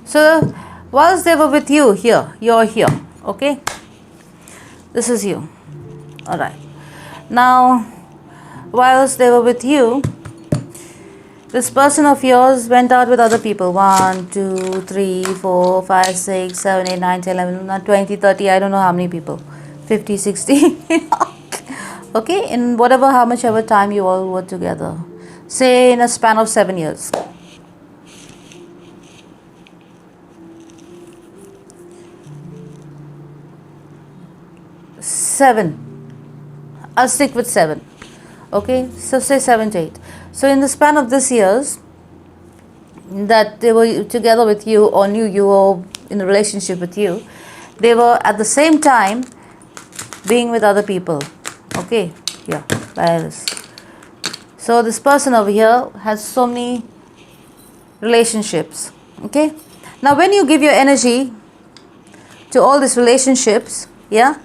So whilst they were with you here, you're here, okay? This is you. Alright. Now, whilst they were with you, this person of yours went out with other people. 1, 2, 3, 4, 5, 6, 7, 8, 9, 10, 11, 20, 30, I don't know how many people. 50, 60. Okay, in how much ever time you all were together. Say in a span of 7 years. Seven. I'll stick with 7. Okay, so say 7 to 8. So in the span of this years that they were together with you, or knew you, or in a relationship with you, they were at the same time being with other people. Okay, yeah, like this. So this person over here has so many relationships. Okay, now when you give your energy to all these relationships, yeah,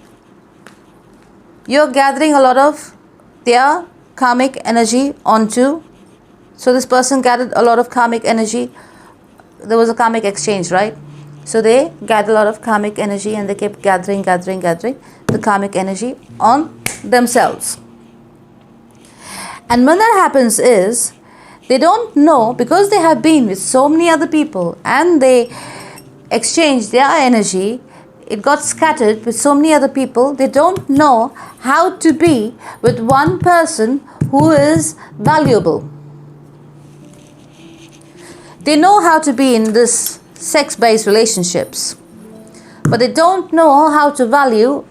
you're gathering a lot of their karmic energy onto. So this person gathered a lot of karmic energy. There was a karmic exchange, right? So they gathered a lot of karmic energy, and they kept gathering the karmic energy on themselves. And when that happens is, they don't know, because they have been with so many other people and they exchanged their energy, it got scattered with so many other people, they don't know how to be with one person who is valuable. They know how to be in this sex-based relationships, but they don't know how to value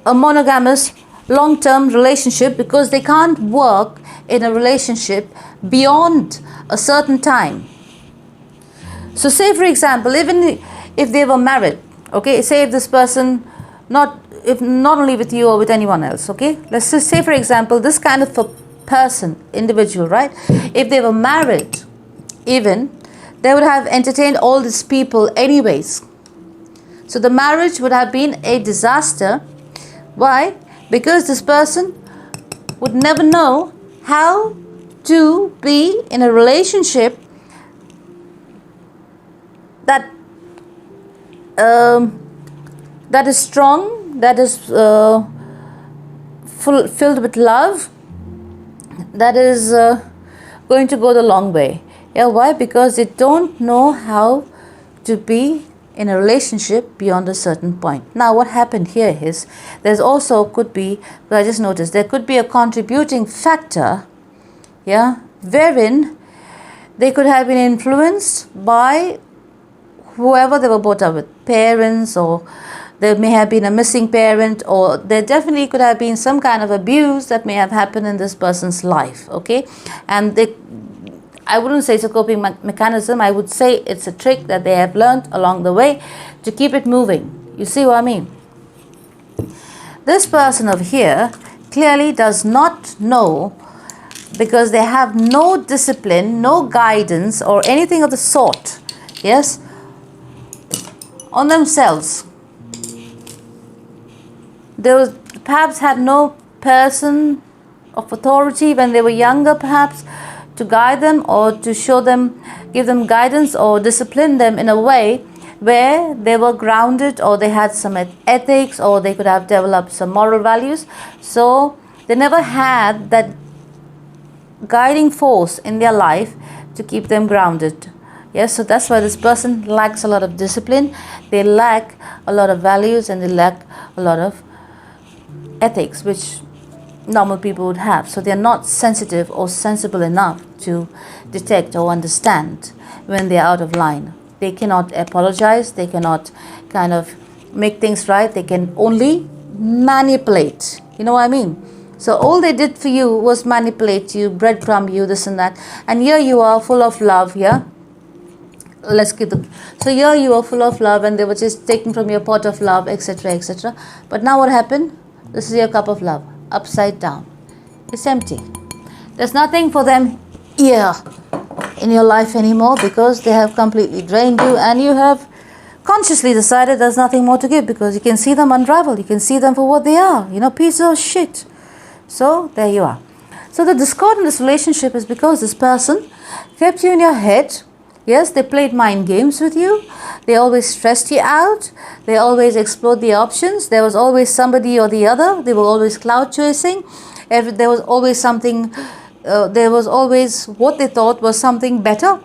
a monogamous long-term relationship, because they can't work in a relationship beyond a certain time. So say for example, even if they were married, okay, say if this person, not only with you or with anyone else, okay, let's just say for example, this kind of a person, individual, right, if they were married, even they would have entertained all these people anyways. So the marriage would have been a disaster. Why? Because this person would never know how to be in a relationship that that is strong, that is filled with love, that is going to go the long way. Yeah, why? Because they don't know how to be in a relationship beyond a certain point. Now what happened here is, there's also could be, but I just noticed, there could be a contributing factor, yeah, wherein they could have been influenced by whoever they were brought up with, parents, or there may have been a missing parent, or there definitely could have been some kind of abuse that may have happened in this person's life, okay? And I wouldn't say it's a coping mechanism, I would say it's a trick that they have learned along the way to keep it moving. You see what I mean? this person over here clearly does not know, because they have no discipline, no guidance or anything of the sort, yes, on themselves. They was, perhaps had no person of authority when they were younger, perhaps, to guide them or to show them, give them guidance or discipline them in a way where they were grounded, or they had some ethics, or they could have developed some moral values. So they never had that guiding force in their life to keep them grounded. Yes, so that's why this person lacks a lot of discipline, they lack a lot of values, and they lack a lot of ethics, which normal people would have. So they are not sensitive or sensible enough to detect or understand when they are out of line. They cannot apologize, they cannot kind of make things right, they can only manipulate. You know what I mean? So all they did for you was manipulate you, breadcrumb you, this and that. And here you are full of love, yeah? Let's keep the... So here you are full of love, and they were just taking from your pot of love, etc., etc. But now what happened? This is your cup of love, upside down. It's empty. There's nothing for them here in your life anymore, because they have completely drained you, and you have consciously decided there's nothing more to give, because you can see them unravel. You can see them for what they are, you know, pieces of shit. So there you are. So the discord in this relationship is because this person kept you in your head. Yes, they played mind games with you. They always stressed you out. They always explored the options. There was always somebody or the other. They were always cloud chasing. There was always something, there was always what they thought was something better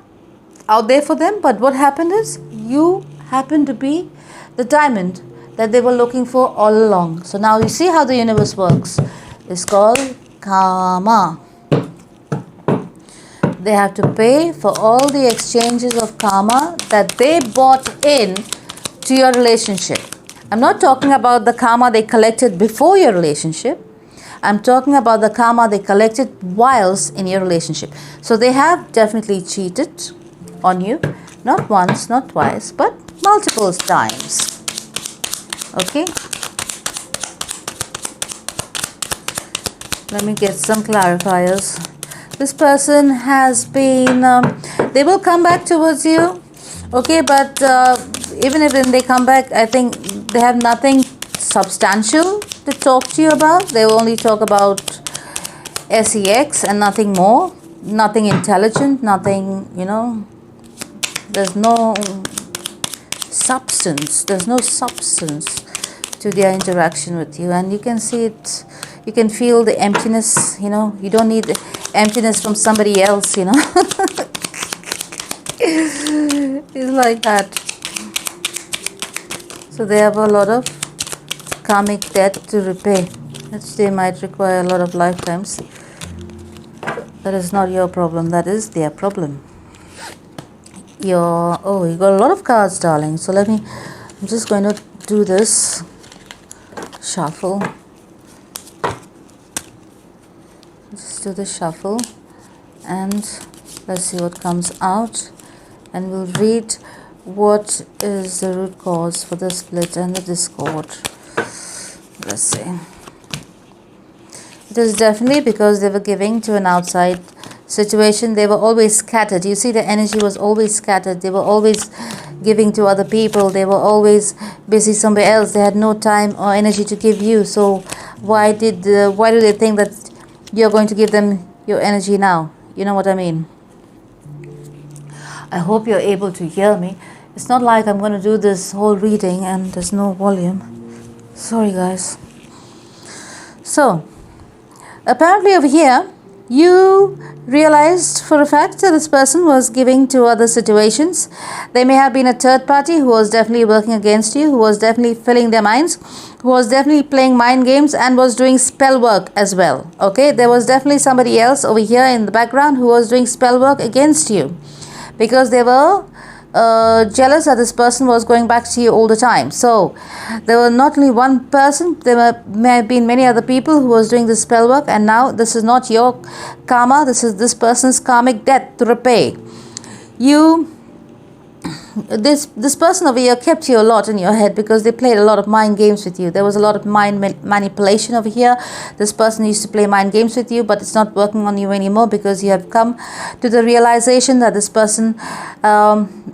out there for them. But what happened is, you happened to be the diamond that they were looking for all along. So now you see how the universe works. It's called karma. They have to pay for all the exchanges of karma that they bought in to your relationship. I'm not talking about the karma they collected before your relationship. I'm talking about the karma they collected whilst in your relationship. So they have definitely cheated on you. Not once, not twice, but multiple times. Okay? Let me get some clarifiers. This person has been, they will come back towards you, okay, but even if they come back, I think they have nothing substantial to talk to you about. They will only talk about sex and nothing more, nothing intelligent, nothing, you know, there's no substance to their interaction with you, and you can see it. You can feel the emptiness, you know. You don't need the emptiness from somebody else, you know. It's like that. So they have a lot of karmic debt to repay, which they might require a lot of lifetimes. That is not your problem. That is their problem. You got a lot of cards, darling. So I'm just going to do this shuffle. Just do the shuffle, and let's see what comes out, and we'll read what is the root cause for the split and the discord. Let's see. It is definitely because they were giving to an outside situation. They were always scattered. You see, the energy was always scattered. They were always giving to other people. They were always busy somewhere else. They had no time or energy to give you. So why do they think that you're going to give them your energy now? You know what I mean? I hope you're able to hear me. It's not like I'm going to do this whole reading and there's no volume. Sorry, guys. So, apparently over here, you realized for a fact that this person was giving to other situations. They may have been a third party who was definitely working against you, who was definitely filling their minds, who was definitely playing mind games and was doing spell work as well. Okay, there was definitely somebody else over here in the background who was doing spell work against you, because they were jealous that this person was going back to you all the time. So there were not only one person, may have been many other people who was doing this spell work, and now this is not your karma, this is this person's karmic debt to repay. You this person over here kept you a lot in your head because they played a lot of mind games with you. There was a lot of mind manipulation over here. This person used to play mind games with you, but it's not working on you anymore because you have come to the realization that this person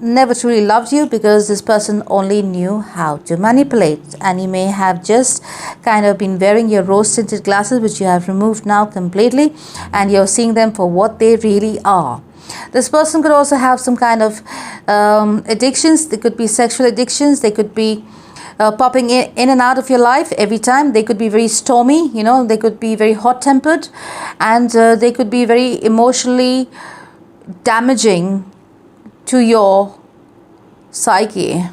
never truly loved you, because this person only knew how to manipulate. And you may have just kind of been wearing your rose tinted glasses, which you have removed now completely, and you're seeing them for what they really are. This person could also have some kind of addictions. They could be sexual addictions. They could be popping in and out of your life every time. They could be very stormy, you know. They could be very hot-tempered, and they could be very emotionally damaging to your psyche.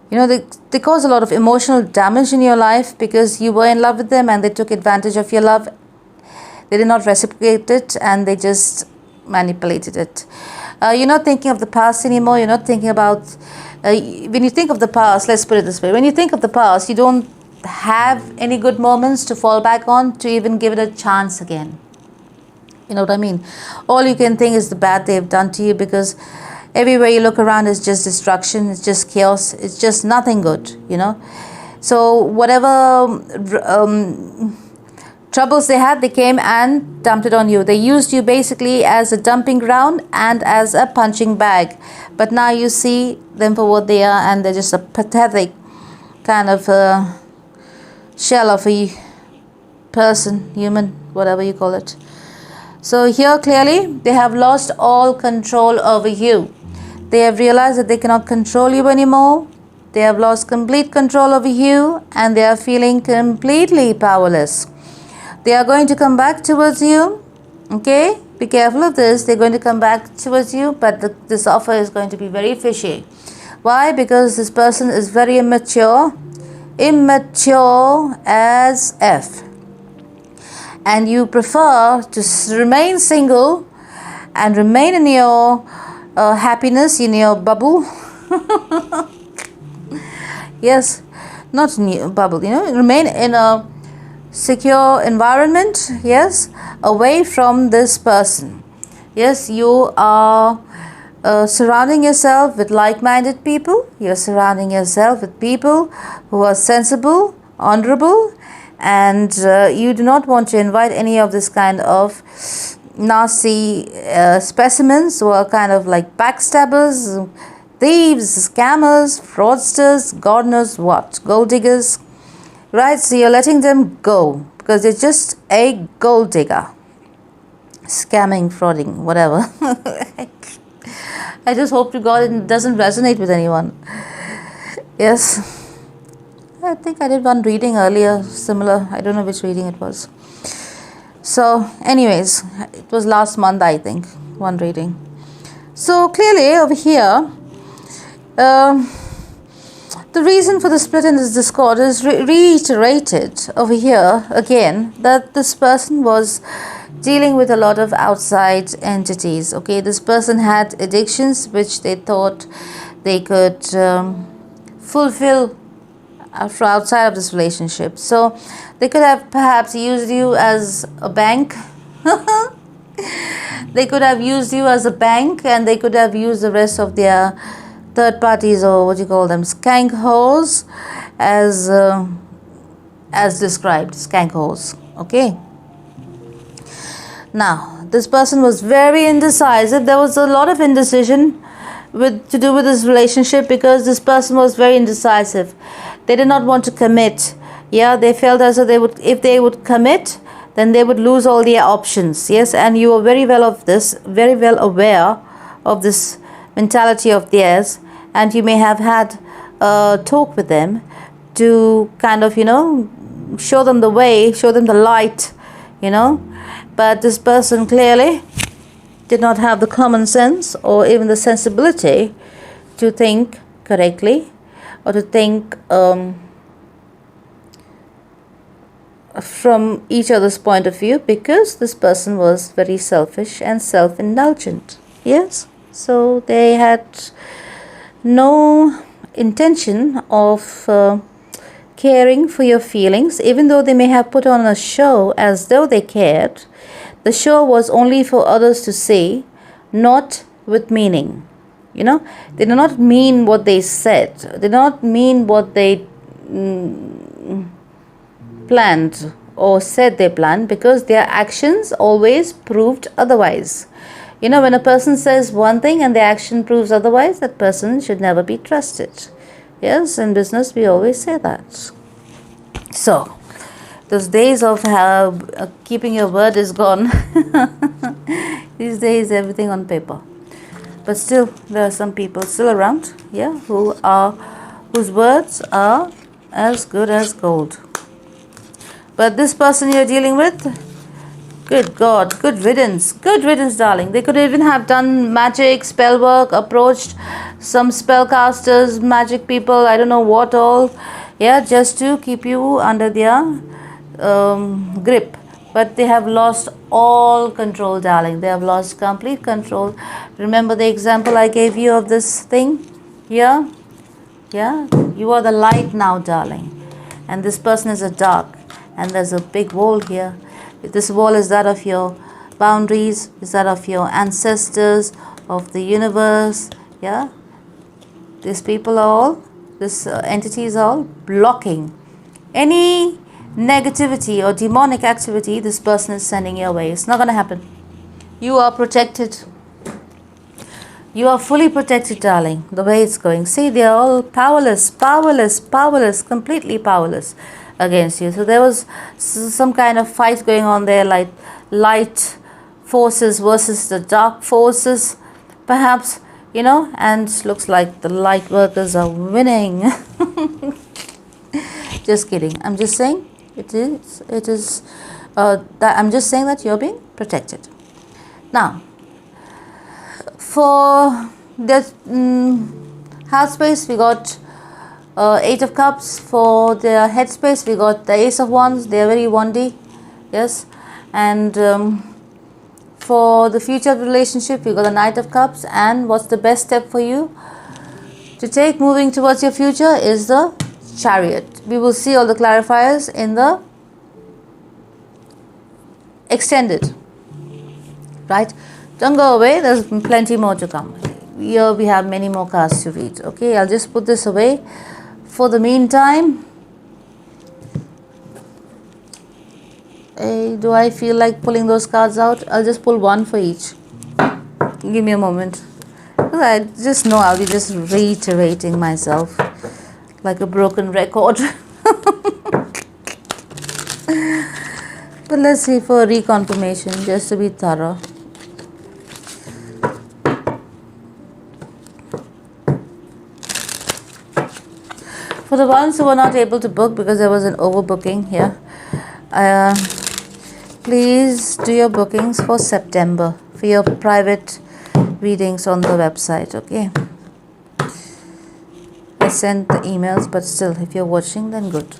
You know, they cause a lot of emotional damage in your life because you were in love with them and they took advantage of your love. They did not reciprocate it, and they just manipulated it. You're not thinking of the past anymore. You're not thinking about... when you think of the past, let's put it this way. When you think of the past, you don't have any good moments to fall back on, to even give it a chance again. You know what I mean? All you can think is the bad they've done to you, because everywhere you look around is just destruction. It's just chaos. It's just nothing good, you know. So whatever... troubles they had, they came and dumped it on you. They used you basically as a dumping ground and as a punching bag. But now you see them for what they are, and they're just a pathetic kind of shell of a person, human, whatever you call it. So here clearly they have lost all control over you. They have realized that they cannot control you anymore. They have lost complete control over you, and they are feeling completely powerless. They are going to come back towards you, okay? Be careful of this. They're going to come back towards you, but this offer is going to be very fishy. Why? Because this person is very immature as F. And you prefer to remain single and remain in your happiness, in your bubble. Yes, not in your bubble, you know, remain in a secure environment, yes, away from this person. Yes, you are surrounding yourself with like-minded people. You're surrounding yourself with people who are sensible, honorable, and you do not want to invite any of this kind of nasty specimens who are kind of like backstabbers, thieves, scammers, fraudsters, God knows what, gold diggers. Right, so you're letting them go because they're just a gold digger. Scamming, frauding, whatever. I just hope to God it doesn't resonate with anyone. Yes. I think I did one reading earlier, similar. I don't know which reading it was. So, anyways, it was last month, I think, one reading. So, clearly over here, the reason for the split in this discord is reiterated over here again, that this person was dealing with a lot of outside entities. Okay, this person had addictions which they thought they could fulfill from outside of this relationship. So they could have perhaps used you as a bank. They could have used you as a bank, and they could have used the rest of their third parties, or what you call them, skank holes, as described, skank holes. Okay. Now, this person was very indecisive. There was a lot of indecision to do with this relationship, because this person was very indecisive. They did not want to commit. Yeah, they felt as though they would, if they would commit, then they would lose all their options. Yes, and you are very well aware of this mentality of theirs. And you may have had a talk with them to kind of, you know, show them the way, show them the light, you know. But this person clearly did not have the common sense or even the sensibility to think correctly, or to think from each other's point of view, because this person was very selfish and self-indulgent. Yes, so they had no intention of caring for your feelings, even though they may have put on a show as though they cared. The show was only for others to see, not with meaning. You know, they do not mean what they said. They do not mean what they planned or said they planned, because their actions always proved otherwise. You know, when a person says one thing and the action proves otherwise, that person should never be trusted. Yes, in business we always say that. So, those days of keeping your word is gone. These days everything on paper. But still, there are some people still around, yeah, whose words are as good as gold. But this person you're dealing with, good God, good riddance, darling. They could even have done magic, spell work, approached some spellcasters, magic people, I don't know what all, yeah, just to keep you under their grip. But they have lost all control, darling. They have lost complete control. Remember the example I gave you of this thing here? Yeah, you are the light now, darling. And this person is a dark. And there's a big wall here. This wall is that of your boundaries, is that of your ancestors, of the universe. Yeah, these people are all, this entity is all blocking any negativity or demonic activity this person is sending your way. It's not going to happen. You are protected. You are fully protected, darling, the way it's going. See, they are all powerless, completely powerless against you. So there was some kind of fight going on there, like light forces versus the dark forces, perhaps, you know, and looks like the light workers are winning. Just kidding. I'm just saying I'm just saying that you're being protected. Now, for the heart space, we got Eight of Cups. For the head space, we got the Ace of Wands. They are very wandy, yes. And for the future relationship, we got the Knight of Cups. And what's the best step for you to take moving towards your future is the Chariot. We will see all the clarifiers in the extended, right? Don't go away, there's plenty more to come. Here we have many more cards to read. Okay, I'll just put this away for the meantime. Do I feel like pulling those cards out? I'll just pull one for each. Give me a moment. I just know I'll be just reiterating myself like a broken record. But let's see for a reconfirmation, just to be thorough. For the ones who were not able to book because there was an overbooking here, please do your bookings for September for your private readings on the website, okay? I sent the emails, but still, if you're watching, then good.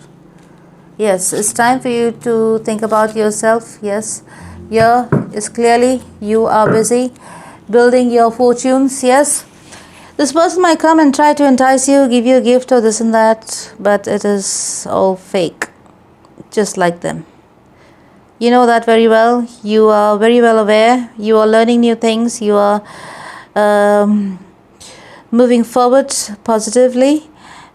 Yes, it's time for you to think about yourself. Yes, here is clearly you are busy building your fortunes. Yes, this person might come and try to entice you, give you a gift or this and that, but it is all fake, just like them. You know that very well. You are very well aware. You are learning new things. You are moving forward positively,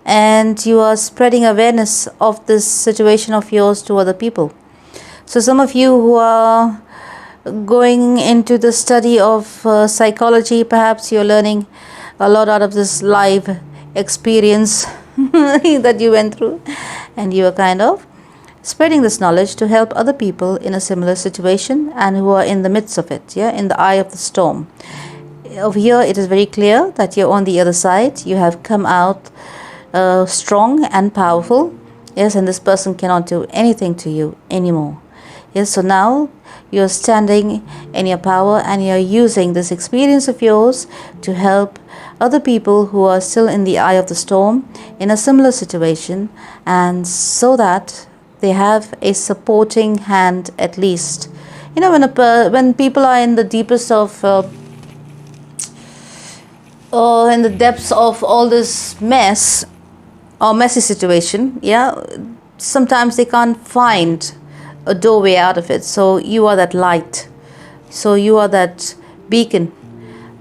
and you are spreading awareness of this situation of yours to other people. So some of you who are going into the study of psychology, perhaps you're learning a lot out of this live experience that you went through, and you are kind of spreading this knowledge to help other people in a similar situation and who are in the midst of it, yeah, in the eye of the storm. Over here it is very clear that you're on the other side. You have come out strong and powerful, yes, and this person cannot do anything to you anymore. Yes, so now you're standing in your power and you're using this experience of yours to help other people who are still in the eye of the storm in a similar situation, and so that they have a supporting hand at least. You know, when people are in the deepest of in the depths of all this mess or messy situation, yeah, sometimes they can't find a doorway out of it. So you are that light. So you are that beacon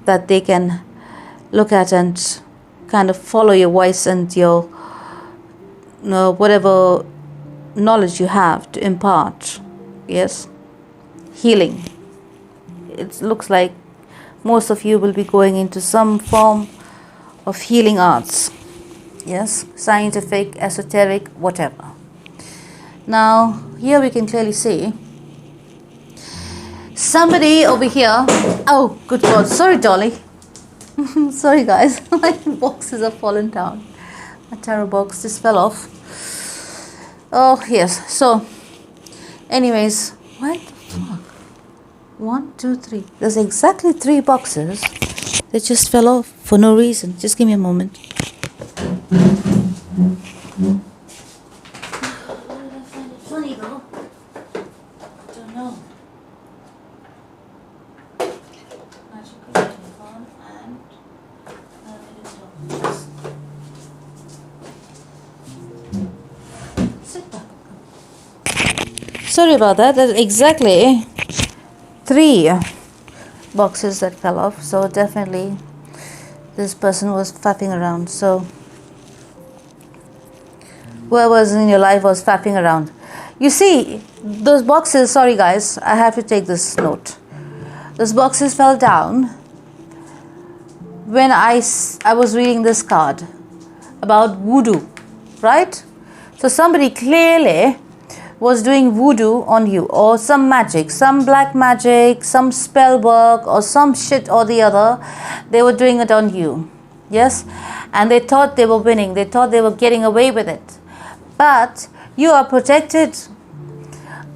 that they can look at and kind of follow your voice and your whatever knowledge you have to impart. Yes, healing. It looks like most of you will be going into some form of healing arts. Yes, scientific, esoteric, whatever. Now here we can clearly see somebody over here. Oh good God, sorry Dolly. Sorry guys, my boxes have fallen down. My tarot box just fell off. Oh yes, so anyways, what the fuck? 1, 2, 3. There's exactly 3 boxes that just fell off for no reason. Just give me a moment. Funny though. I don't know. Sorry about that. There's exactly 3 boxes that fell off. So definitely this person was fapping around. So whoever's in your life was fapping around. You see, those boxes, sorry guys, I have to take this note. Those boxes fell down when I was reading this card about voodoo, right? So somebody clearly was doing voodoo on you, or some magic, some black magic, some spell work, or some shit or the other. They were doing it on you. Yes, and they thought they were winning. They thought they were getting away with it. But you are protected.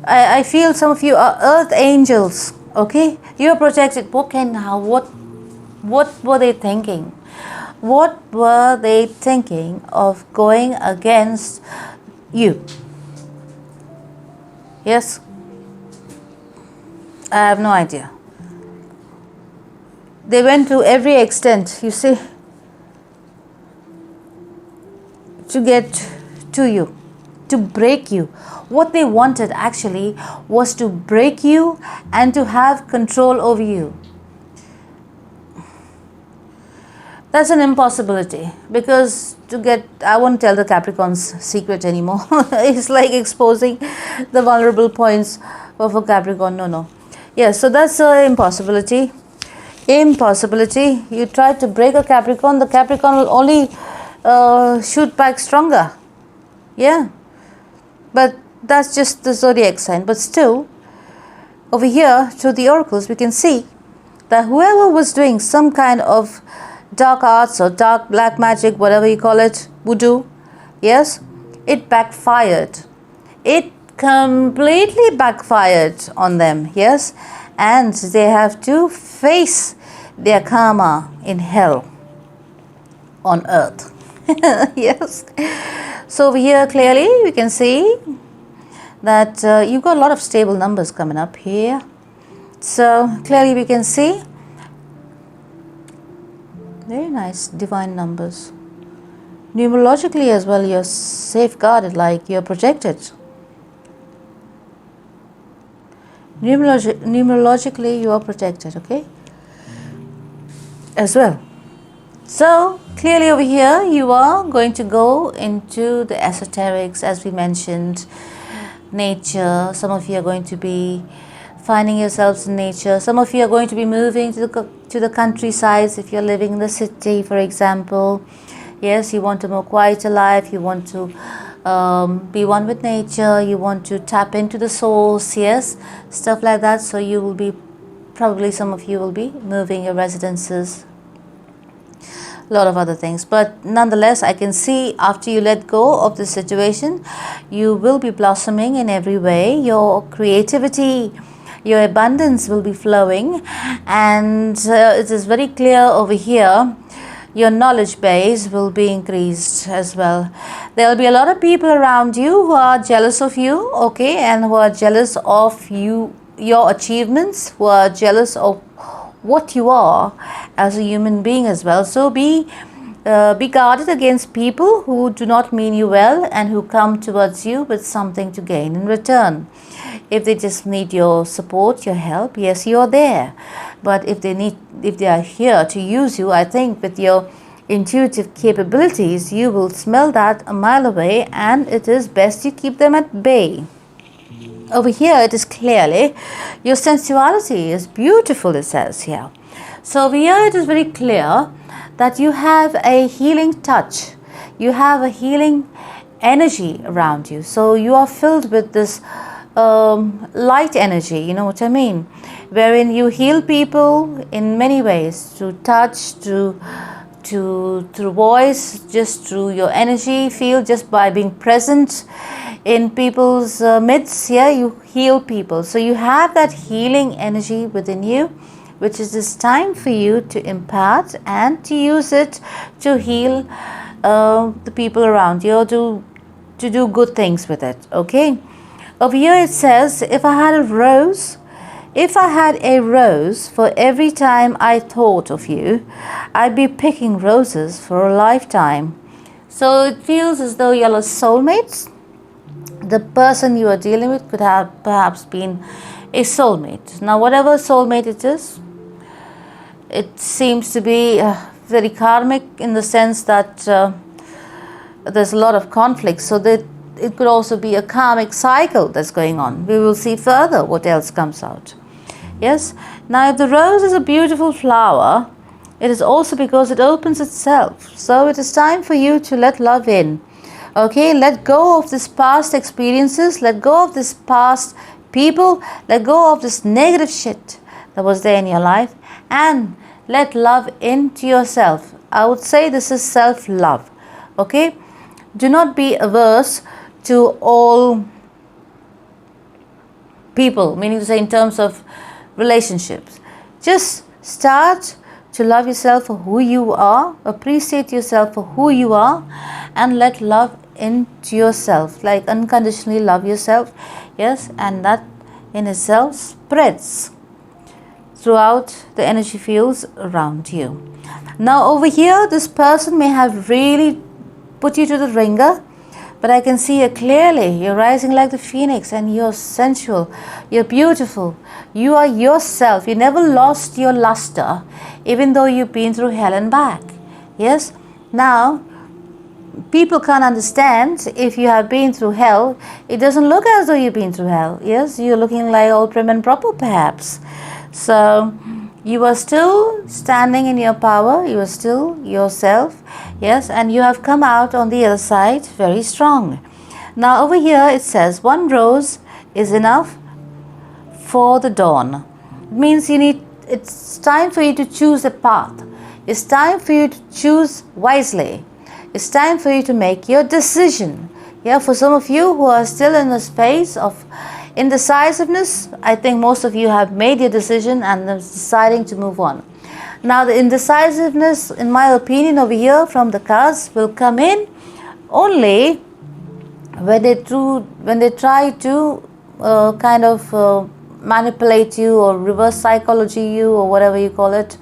I feel some of you are earth angels. Okay, you are protected. What were they thinking? What were they thinking of going against you? Yes, I have no idea. They went to every extent, you see, to get to you, to break you. What they wanted actually was to break you and to have control over you. That's an impossibility, because I won't tell the Capricorn's secret anymore. It's like exposing the vulnerable points of a Capricorn. No. Yes, so that's an impossibility. You try to break a Capricorn, the Capricorn will only shoot back stronger. Yeah, but that's just the zodiac sign. But still, over here through the oracles, we can see that whoever was doing some kind of dark arts or dark black magic, whatever you call it, voodoo, yes, it backfired. It completely backfired on them, yes, and they have to face their karma in hell on earth. Yes. So over here clearly we can see that you've got a lot of stable numbers coming up here. So clearly we can see very nice divine numbers. Numerologically as well, you're safeguarded, like you're protected. Numerologically you are protected, okay, as well. So clearly over here you are going to go into the esoterics, as we mentioned, nature. Some of you are going to be finding yourselves in nature. Some of you are going to be moving to the countrysides if you're living in the city, for example. Yes, you want a more quieter life. You want to be one with nature. You want to tap into the source. Yes, stuff like that. So you will be, probably some of you will be moving your residences, a lot of other things. But nonetheless, I can see after you let go of the situation, you will be blossoming in every way. Your creativity, your abundance will be flowing, and it is very clear over here, your knowledge base will be increased as well. There will be a lot of people around you who are jealous of you, okay, and who are jealous of you, your achievements, who are jealous of what you are as a human being as well. So be guarded against people who do not mean you well and who come towards you with something to gain in return. If they just need your support, your help, yes, you are there. But if they are here to use you, I think with your intuitive capabilities, you will smell that a mile away, and it is best you keep them at bay. Over here, it is clearly your sensuality is beautiful, it says here. So over here, it is very clear that you have a healing touch. You have a healing energy around you. So you are filled with this light energy, you know what I mean? Wherein you heal people in many ways, through touch, through voice, just through your energy field, just by being present in people's midst. Yeah, you heal people. So you have that healing energy within you, which is this time for you to impart and to use it to heal the people around you, or to do good things with it. Okay. Over here it says, if I had a rose for every time I thought of you, I'd be picking roses for a lifetime. So it feels as though you're soulmates. The person you are dealing with could have perhaps been a soulmate. Now, whatever soulmate it is, it seems to be very karmic, in the sense that there's a lot of conflict. So that it could also be a karmic cycle that's going on. We will see further what else comes out. Yes. Now, if the rose is a beautiful flower, it is also because it opens itself. So it is time for you to let love in. Okay, let go of this past experiences, let go of this past people, let go of this negative shit that was there in your life, and let love into yourself. I would say this is self-love. Okay, do not be averse to all people, meaning to say in terms of relationships. Just start to love yourself for who you are, appreciate yourself for who you are, and let love into yourself, like unconditionally love yourself. Yes, and that in itself spreads throughout the energy fields around you. Now over here, this person may have really put you to the ringer, but I can see it clearly. You're rising like the phoenix, and you're sensual, you're beautiful, you are yourself. You never lost your luster, even though you've been through hell and back. Yes. Now, people can't understand if you have been through hell. It doesn't look as though you've been through hell. Yes, you're looking like all prim and proper perhaps. So you are still standing in your power, you are still yourself. Yes, and you have come out on the other side very strong. Now over here it says, one rose is enough for the dawn. It means it's time for you to choose a path. It's time for you to choose wisely. It's time for you to make your decision. Yeah, for some of you who are still in a space of indecisiveness, I think most of you have made your decision and are deciding to move on. Now, the indecisiveness, in my opinion, over here from the cards will come in only when they try to manipulate you, or reverse psychology you, or whatever you call it.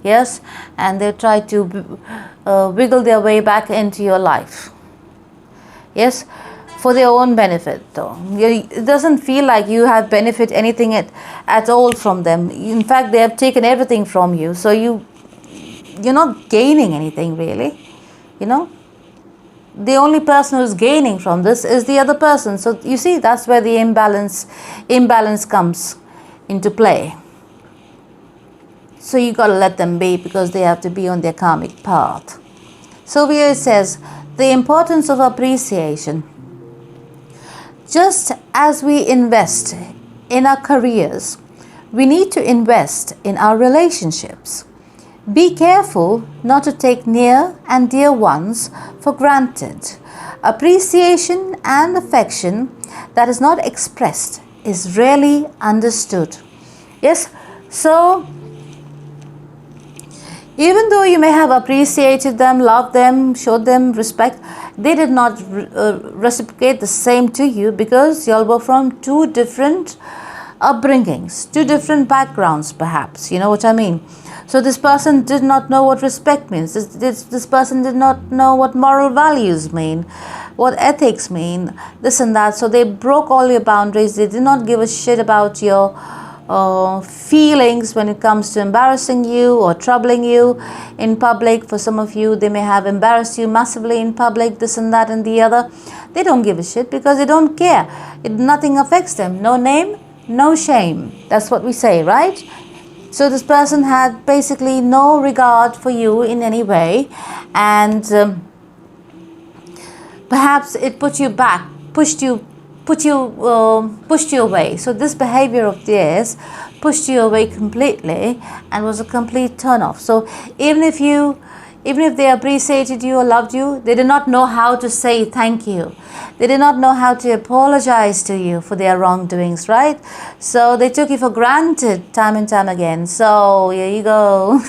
Yes, and they try to wiggle their way back into your life. Yes, for their own benefit though. It doesn't feel like you have benefit anything at all from them. In fact, they have taken everything from you. So you're not gaining anything really. You know, the only person who's gaining from this is the other person. So you see, that's where the imbalance comes into play. So you got to let them be, because they have to be on their karmic path. So here it says, the importance of appreciation. Just as we invest in our careers, we need to invest in our relationships. Be careful not to take near and dear ones for granted. Appreciation and affection that is not expressed is rarely understood. Yes, so even though you may have appreciated them, loved them, showed them respect, they did not reciprocate the same to you, because you all were from two different upbringings, two different backgrounds perhaps, you know what I mean. So this person did not know what respect means. This person did not know what moral values mean, what ethics mean, this and that. So they broke all your boundaries. They did not give a shit about your feelings when it comes to embarrassing you or troubling you in public. For some of you, they may have embarrassed you massively in public, this and that and the other. They don't give a shit because they don't care. Nothing affects them. No name, no shame. That's what we say, right? So this person had basically no regard for you in any way, and perhaps it put you back, pushed you away. So this behavior of theirs pushed you away completely and was a complete turn off. So even if they appreciated you or loved you, they did not know how to say thank you. They did not know how to apologize to you for their wrongdoings, right? So they took you for granted time and time again. So here you go.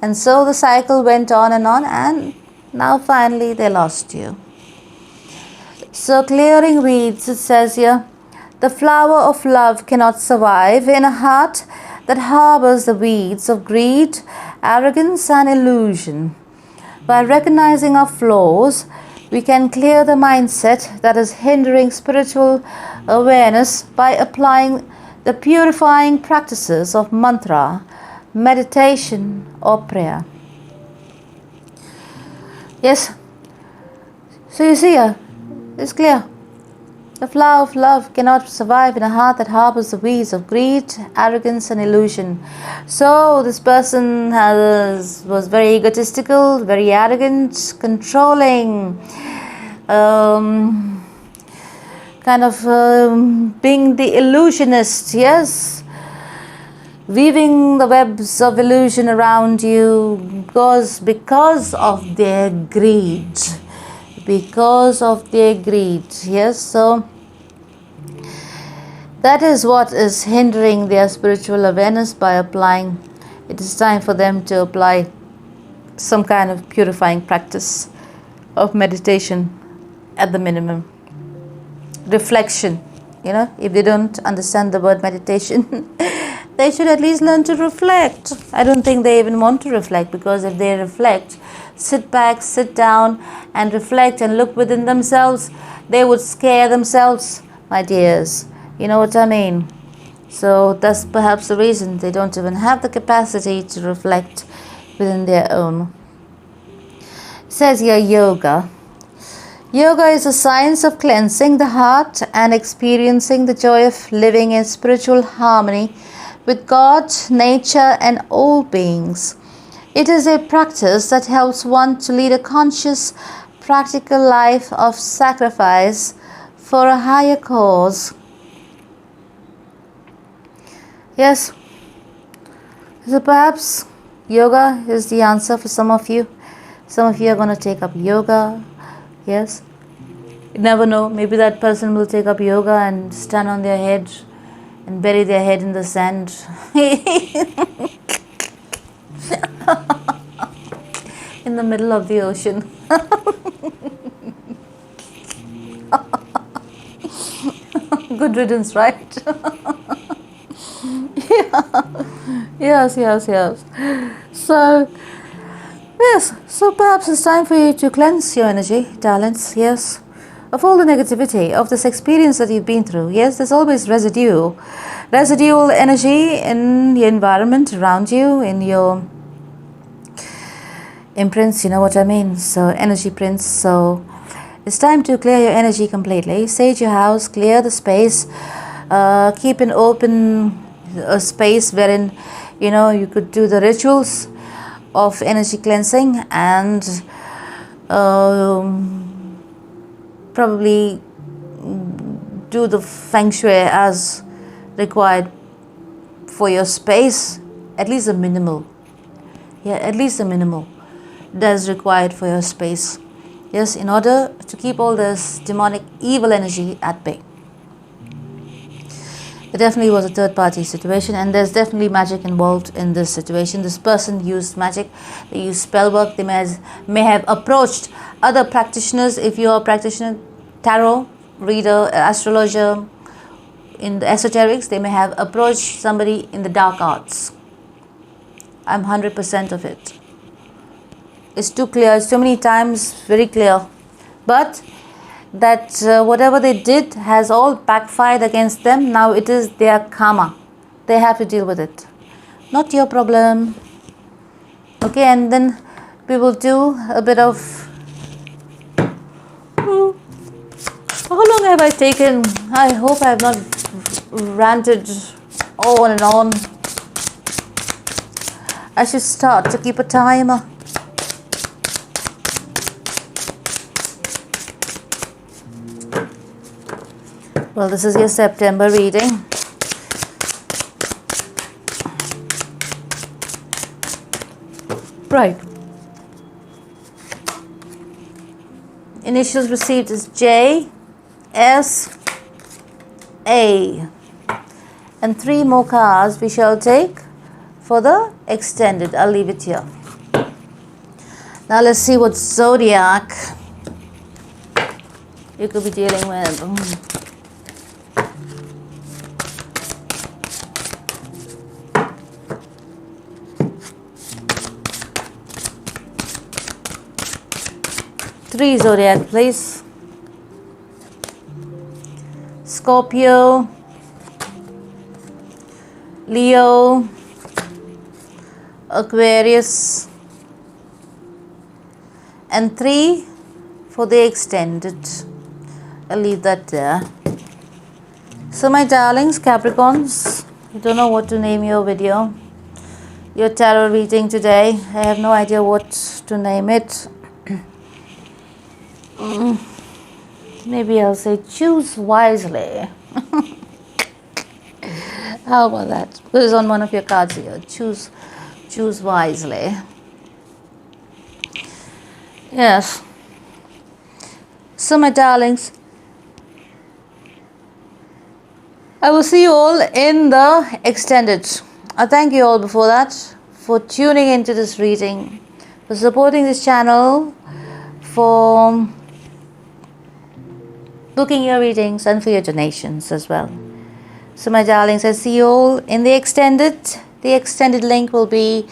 And so the cycle went on, and now finally they lost you. So clearing reads, it says here, the flower of love cannot survive in a heart that harbors the weeds of greed, arrogance and illusion. By recognizing our flaws, we can clear the mindset that is hindering spiritual awareness by applying the purifying practices of mantra, meditation or prayer. Yes, so you see here, it's clear. The flower of love cannot survive in a heart that harbors the weeds of greed, arrogance and illusion. So this person was very egotistical, very arrogant, controlling, being the illusionist, yes, weaving the webs of illusion around you because of their greed. Because of their greed, yes. So that is what is hindering their spiritual awareness by applying. It is time for them to apply some kind of purifying practice of meditation at the minimum. Reflection, if they don't understand the word meditation, they should at least learn to reflect. I don't think they even want to reflect, because if they reflect, sit back, sit down and reflect and look within themselves, they would scare themselves, my dears. You know what I mean? So that's perhaps the reason they don't even have the capacity to reflect within their own. It says here, yoga. Yoga is a science of cleansing the heart and experiencing the joy of living in spiritual harmony with God, nature and all beings. It is a practice that helps one to lead a conscious, practical life of sacrifice for a higher cause. Yes, so perhaps yoga is the answer for some of you. Some of you are going to take up yoga. Yes, you never know. Maybe that person will take up yoga and stand on their head and bury their head in the sand. In the middle of the ocean. Good riddance, right? Yeah. Yes. So perhaps it's time for you to cleanse your energy, darlings, yes, of all the negativity of this experience that you've been through. Yes, there's always residual energy in the environment around you, in your imprints, you know what I mean? So energy prints. So it's time to clear your energy completely. Sage your house, clear the space, keep an open space wherein you could do the rituals of energy cleansing, and probably do the feng shui as required for your space. At least a minimal does required for your space, yes, in order to keep all this demonic evil energy at bay. It definitely was a third party situation, and there's definitely magic involved in this situation. This person used magic, they used spell work, they may have approached other practitioners. If you are a practitioner, tarot reader, astrologer, in the esoterics, they may have approached somebody in the dark arts. I'm 100% of it. It's too clear, it's too many times very clear. But that whatever they did has all backfired against them. Now it is their karma. They have to deal with it. Not your problem. Okay, and then we will do a bit of... How long have I taken? I hope I have not ranted on and on. I should start to keep a timer. Well, this is your September reading. Right. Initials received is J, S, A. And 3 more cards we shall take for the extended. I'll leave it here. Now let's see what zodiac you could be dealing with. Three zodiac, please. Scorpio, Leo, Aquarius, and 3 for the extended. I'll leave that there. So my darlings, Capricorns, you don't know what to name your video, your tarot reading today. I have no idea what to name it. Maybe I'll say choose wisely. How about that? Because it's on one of your cards here. Choose wisely. Yes. So my darlings, I will see you all in the extended. I thank you all before that for tuning into this reading, for supporting this channel, for booking your readings, and for your donations as well. So my darlings, I see you all in the extended. The extended link will be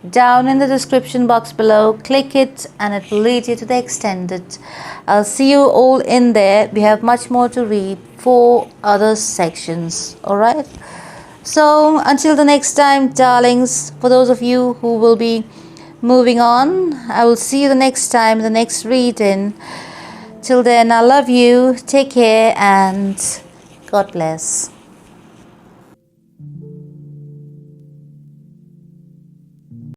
down in the description box below. Click it and it will lead you to the extended. I'll see you all in there. We have much more to read, 4 other sections. Alright, so until the next time, darlings, for those of you who will be moving on, I will see you the next time, the next reading. Till then, I love you, take care, and God bless.